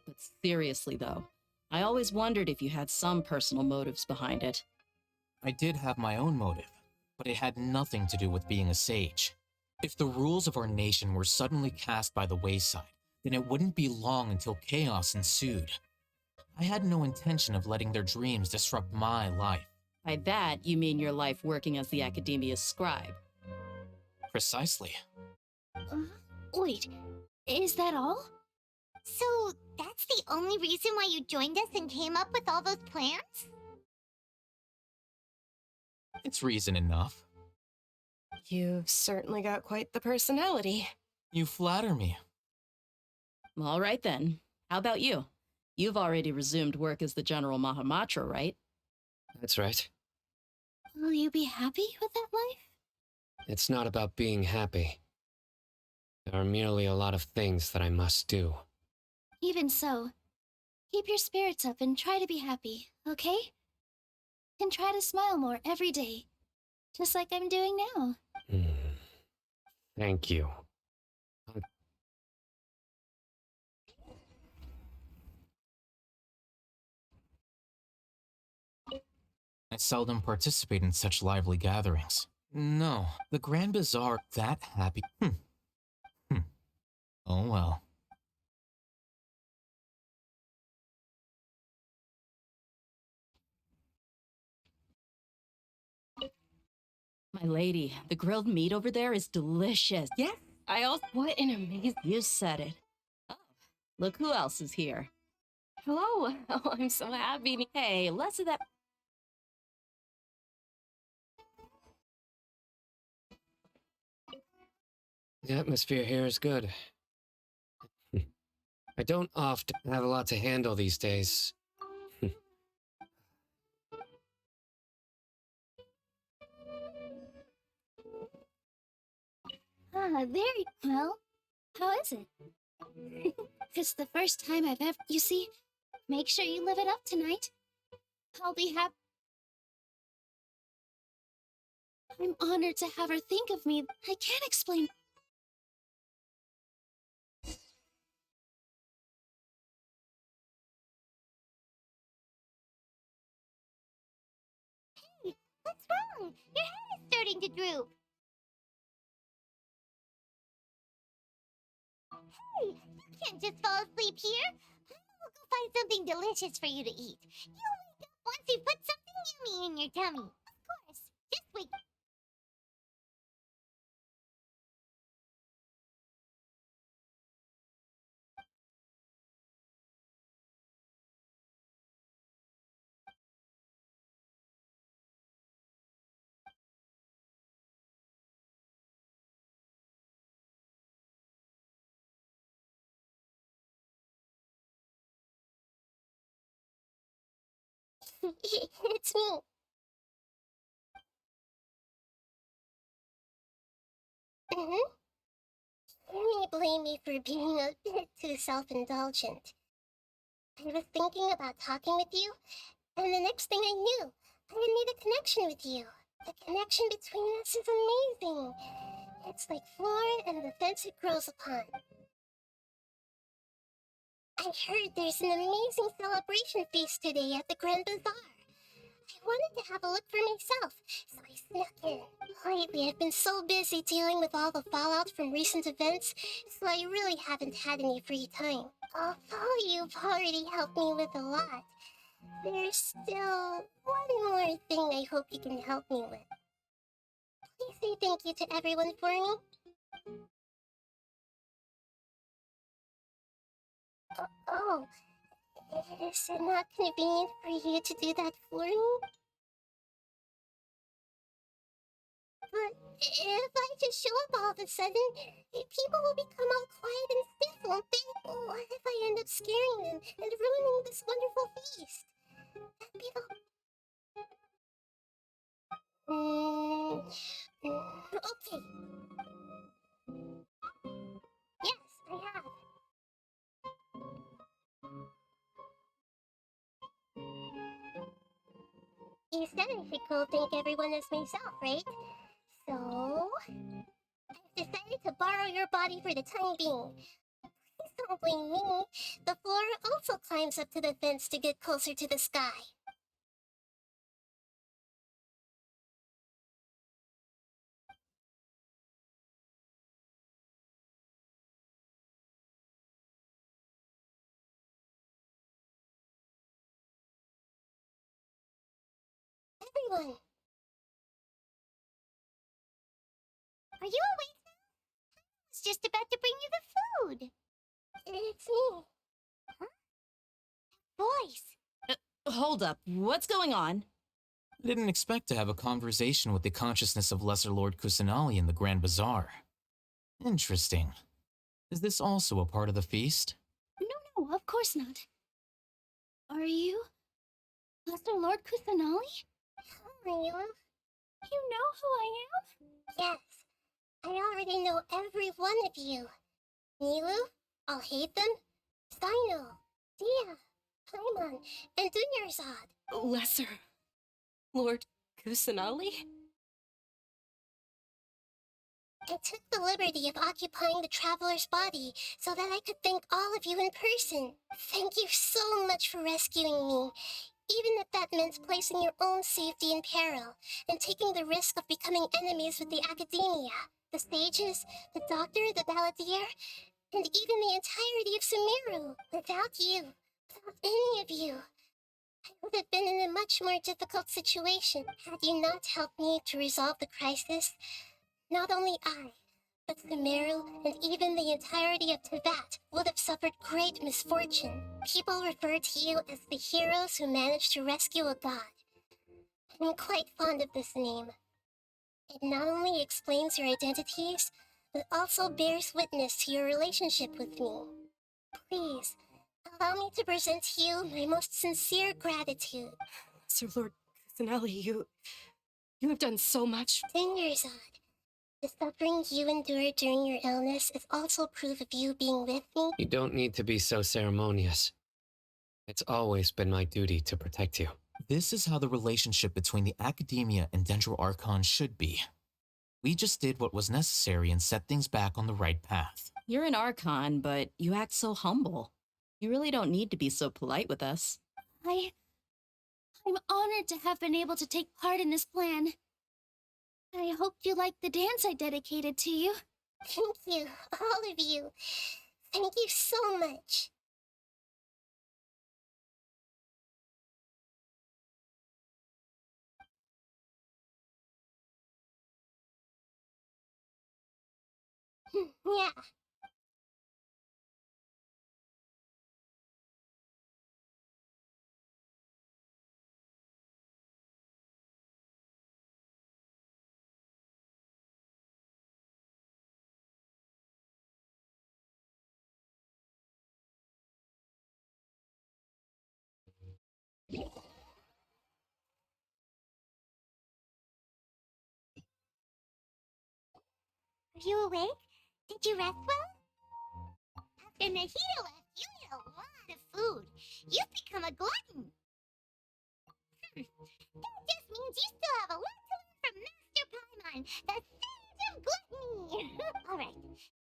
But seriously, though, I always wondered if you had some personal motives behind it. I did have my own motive, but it had nothing to do with being a sage. If the rules of our nation were suddenly cast by the wayside, then it wouldn't be long until chaos ensued. I had no intention of letting their dreams disrupt my life. By that, you mean your life working as the Academia's scribe. Precisely. Wait, is that all? So, that's the only reason why you joined us and came up with all those plans? It's reason enough. You've certainly got quite the personality. You flatter me. All right then. How about you? You've already resumed work as the General Mahamatra, right? That's right. Will you be happy with that life? It's not about being happy. There are merely a lot of things that I must do. Even so, keep your spirits up and try to be happy, okay? And try to smile more every day, just like I'm doing now. Thank you. I seldom participate in such lively gatherings. No, the Grand Bazaar that happy. Oh well. My lady, the grilled meat over there is delicious. Yes, what an amazing... You said it. Oh, look who else is here. Hello. Oh, I'm so happy. Hey, less of that The atmosphere here is good. I don't often have a lot to handle these days. Very well. How is it? It's the first time I've ever. You see, make sure you live it up tonight. I'll be happy. I'm honored to have her think of me. I can't explain. Hey, what's wrong? Your head is starting to droop. Hey, you can't just fall asleep here. I'll go find something delicious for you to eat. You'll wake up once you put something yummy in your tummy. Of course. Just wait. It's me. Mm-hmm. You may blame me for being a bit too self-indulgent. I was thinking about talking with you, and the next thing I knew, I had made a connection with you. The connection between us is amazing. It's like Flora and the fence it grows upon. I heard there's an amazing celebration feast today at the Grand Bazaar. I wanted to have a look for myself, so I snuck in. Lately, I've been so busy dealing with all the fallout from recent events, so I really haven't had any free time. Although you've already helped me with a lot, there's still one more thing I hope you can help me with. Please say thank you to everyone for me. Oh, is it not convenient for you to do that for me? But if I just show up all of a sudden, people will become all quiet and stiff, won't they? What if I end up scaring them and ruining this wonderful feast? That'd be okay. Yes, I have. You said I should go thank everyone as myself, right? So, I've decided to borrow your body for the time being. Please don't blame me. The Flora also climbs up to the fence to get closer to the sky. Everyone! Are you awake now? I was just about to bring you the food. It's me. Huh? Voice. Hold up. What's going on? I didn't expect to have a conversation with the consciousness of Lesser Lord Kusanali in the Grand Bazaar. Interesting. Is this also a part of the feast? No, of course not. Are you Lesser Lord Kusanali? Hi, Mila. You know who I am? Yes. I already know every one of you. Nilu, Alhaitham, Steino, Dia, Paimon, and Dunyarzad. Lesser Lord Kusanali? I took the liberty of occupying the traveler's body so that I could thank all of you in person. Thank you so much for rescuing me, even if that meant placing your own safety in peril and taking the risk of becoming enemies with the academia, the sages, the doctor, the balladeer, and even the entirety of Sumeru. Without you, without any of you, I would have been in a much more difficult situation had you not helped me to resolve the crisis. Not only I, but Sumeru and even the entirety of Teyvat would have suffered great misfortune. People refer to you as the heroes who managed to rescue a god. I'm quite fond of this name. It not only explains your identities, but also bears witness to your relationship with me. Please, allow me to present to you my most sincere gratitude. Sir Lord Kusanali, you have done so much. Dingerzad, the suffering you endured during your illness is also proof of you being with me. You don't need to be so ceremonious. It's always been my duty to protect you. This is how the relationship between the Academia and Dendro Archon should be. We just did what was necessary and set things back on the right path. You're an Archon, but you act so humble. You really don't need to be so polite with us. I'm honored to have been able to take part in this plan. I hope you liked the dance I dedicated to you. Thank you, all of you. Thank you so much. Yeah. Are you awake? Did you rest well? After Nahida left, you ate a lot of food. You've become a glutton. That just means you still have a lot to learn from Master Paimon, the sage of gluttony. Alright,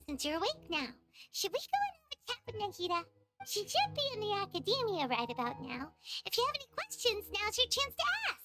since you're awake now, should we go and have a chat with Nahida? She should be in the academia right about now. If you have any questions, now's your chance to ask.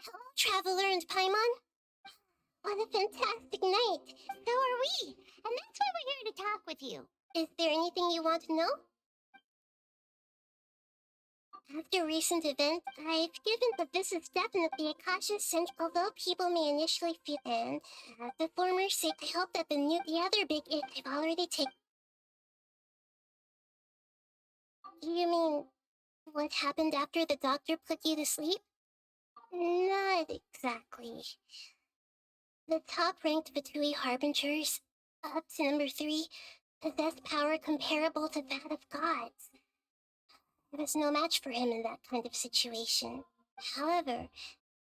Hello, Traveler and Paimon. What a fantastic night. So are we. And that's why we're here to talk with you. Is there anything you want to know? After recent events, I've given that this is definitely a cautious cinch, although people may initially feel, and as the former sake, I hope that the other big if I've already taken. You mean, what happened after the doctor put you to sleep? Not exactly. The top-ranked Batui Harbingers, up to number 3, possess power comparable to that of gods. There was no match for him in that kind of situation. However,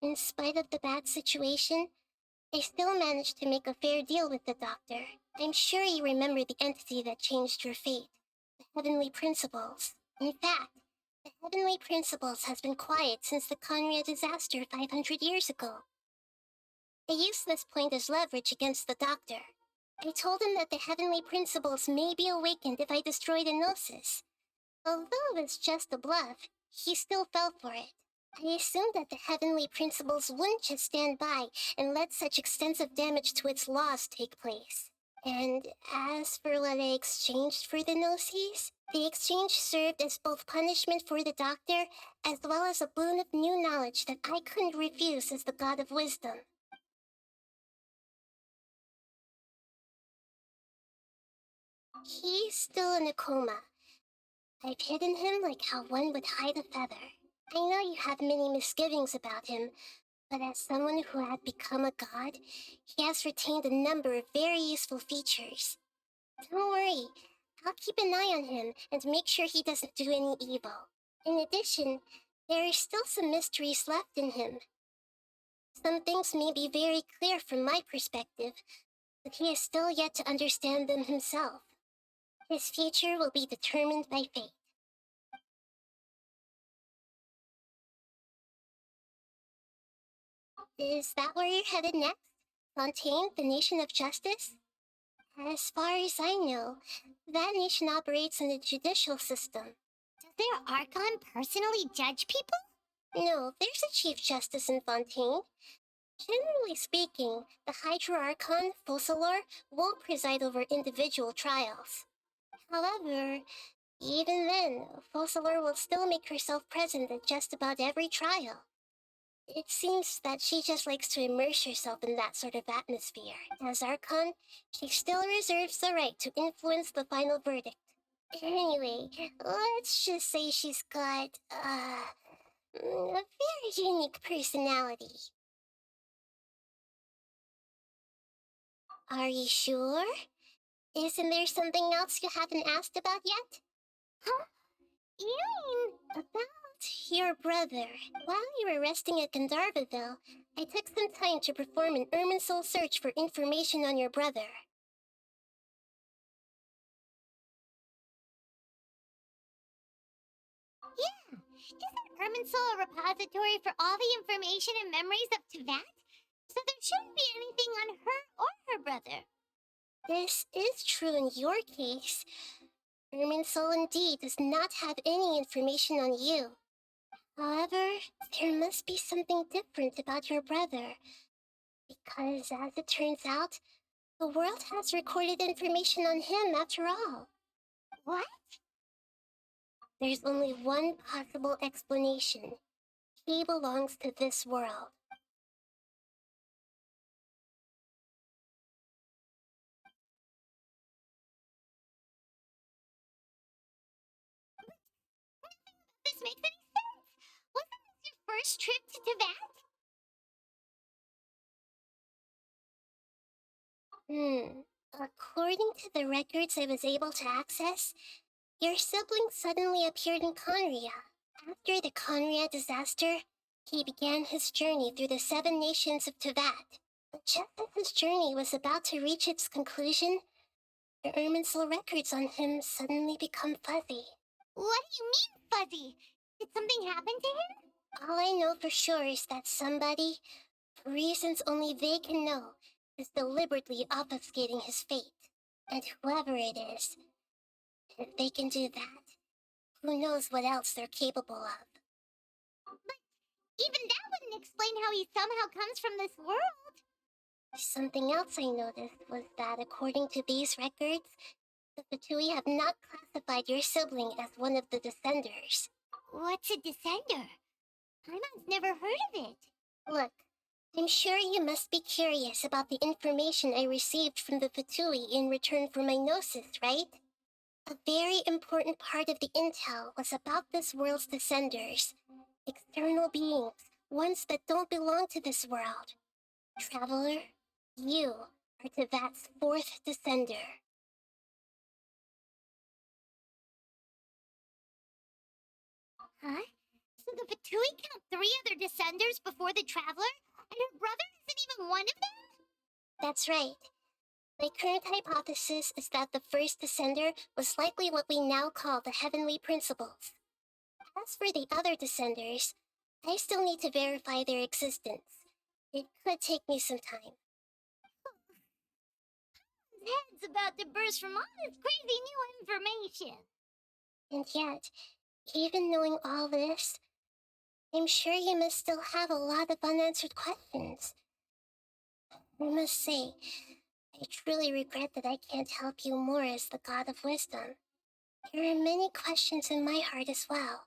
in spite of the bad situation, I still managed to make a fair deal with the doctor. I'm sure you remember the entity that changed your fate, the Heavenly Principles. In fact, the Heavenly Principles has been quiet since the Conria disaster 500 years ago. I used this point as leverage against the doctor. I told him that the Heavenly Principles may be awakened if I destroy the Gnosis. Although it was just a bluff, he still fell for it. I assumed that the Heavenly Principles wouldn't just stand by and let such extensive damage to its laws take place. And as for what I exchanged for the Gnosis, the exchange served as both punishment for the doctor, as well as a boon of new knowledge that I couldn't refuse as the God of Wisdom. He's still in a coma. I've hidden him like how one would hide a feather. I know you have many misgivings about him, but as someone who had become a god, he has retained a number of very useful features. Don't worry, I'll keep an eye on him and make sure he doesn't do any evil. In addition, there are still some mysteries left in him. Some things may be very clear from my perspective, but he is still yet to understand them himself. His future will be determined by fate. Is that where you're headed next? Fontaine, the Nation of Justice? As far as I know, that nation operates in a judicial system. Does their archon personally judge people? No, there's a chief justice in Fontaine. Generally speaking, the Hydra Archon, Focalor, won't preside over individual trials. However, even then, Focalor will still make herself present at just about every trial. It seems that she just likes to immerse herself in that sort of atmosphere. As Archon, she still reserves the right to influence the final verdict. Anyway, let's just say she's got, a very unique personality. Are you sure? Isn't there something else you haven't asked about yet? Huh? You mean about your brother? While you were resting at Gandharvaville, I took some time to perform an Irminsul search for information on your brother. Yeah, isn't Irminsul a repository for all the information and memories of Tevat? So there shouldn't be anything on her or her brother. This is true in your case. Irminsul indeed does not have any information on you. However, there must be something different about your brother. Because, as it turns out, the world has recorded information on him after all. What? There's only one possible explanation. He belongs to this world. This makes any sense! Wasn't this your first trip to Tibet? According to the records I was able to access, your sibling suddenly appeared in Conria. After the Conria disaster, he began his journey through the 7 nations of Tibet. Just as his journey was about to reach its conclusion, the Irminsul records on him suddenly become fuzzy. What do you mean, fuzzy? Did something happen to him? All I know for sure is that somebody, for reasons only they can know, is deliberately obfuscating his fate. And whoever it is, if they can do that, who knows what else they're capable of. But even that wouldn't explain how he somehow comes from this world. Something else I noticed was that according to these records, the Fatui have not classified your sibling as one of the Descenders. What's a Descender? Paimon's never heard of it. Look, I'm sure you must be curious about the information I received from the Fatui in return for my gnosis, right? A very important part of the intel was about this world's Descenders. External beings, ones that don't belong to this world. Traveler, you are Tevat's 4th Descender. Huh? So the Fatui count 3 other Descenders before the Traveler, and her brother isn't even one of them? That's right. My current hypothesis is that the first Descender was likely what we now call the Heavenly Principles. As for the other Descenders, I still need to verify their existence. It could take me some time. His head's about to burst from all this crazy new information. And yet, even knowing all this, I'm sure you must still have a lot of unanswered questions. I must say, I truly regret that I can't help you more as the God of Wisdom. There are many questions in my heart as well.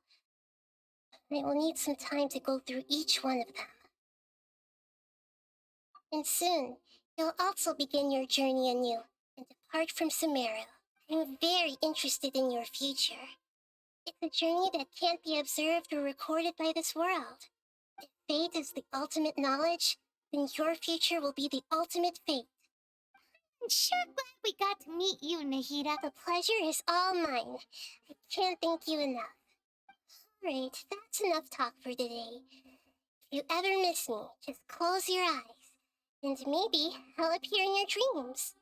I will need some time to go through each one of them. And soon, you'll also begin your journey anew and depart from Sumeru. I'm very interested in your future. It's a journey that can't be observed or recorded by this world. If fate is the ultimate knowledge, then your future will be the ultimate fate. I'm sure glad we got to meet you, Nahida. The pleasure is all mine. I can't thank you enough. Alright, that's enough talk for today. If you ever miss me, just close your eyes, and maybe I'll appear in your dreams.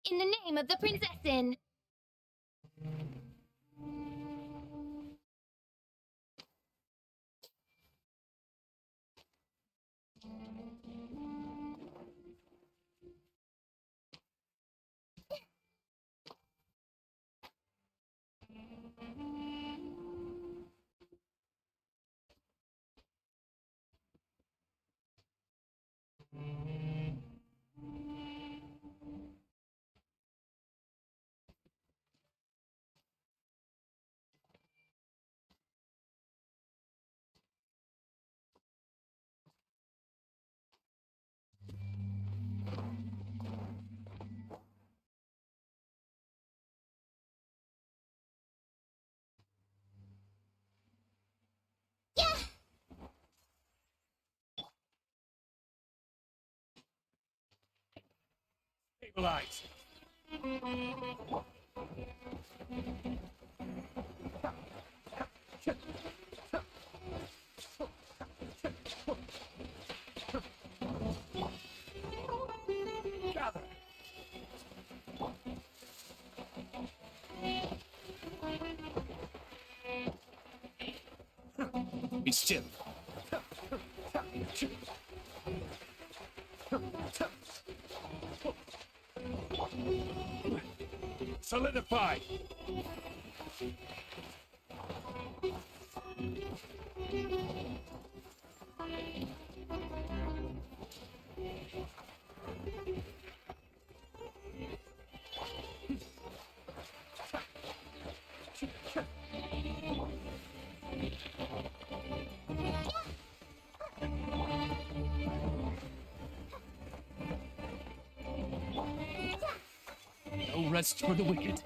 In the name of the Prinzessin! Stabilize. Gather. Be still. Solidify. No rest for the wicked.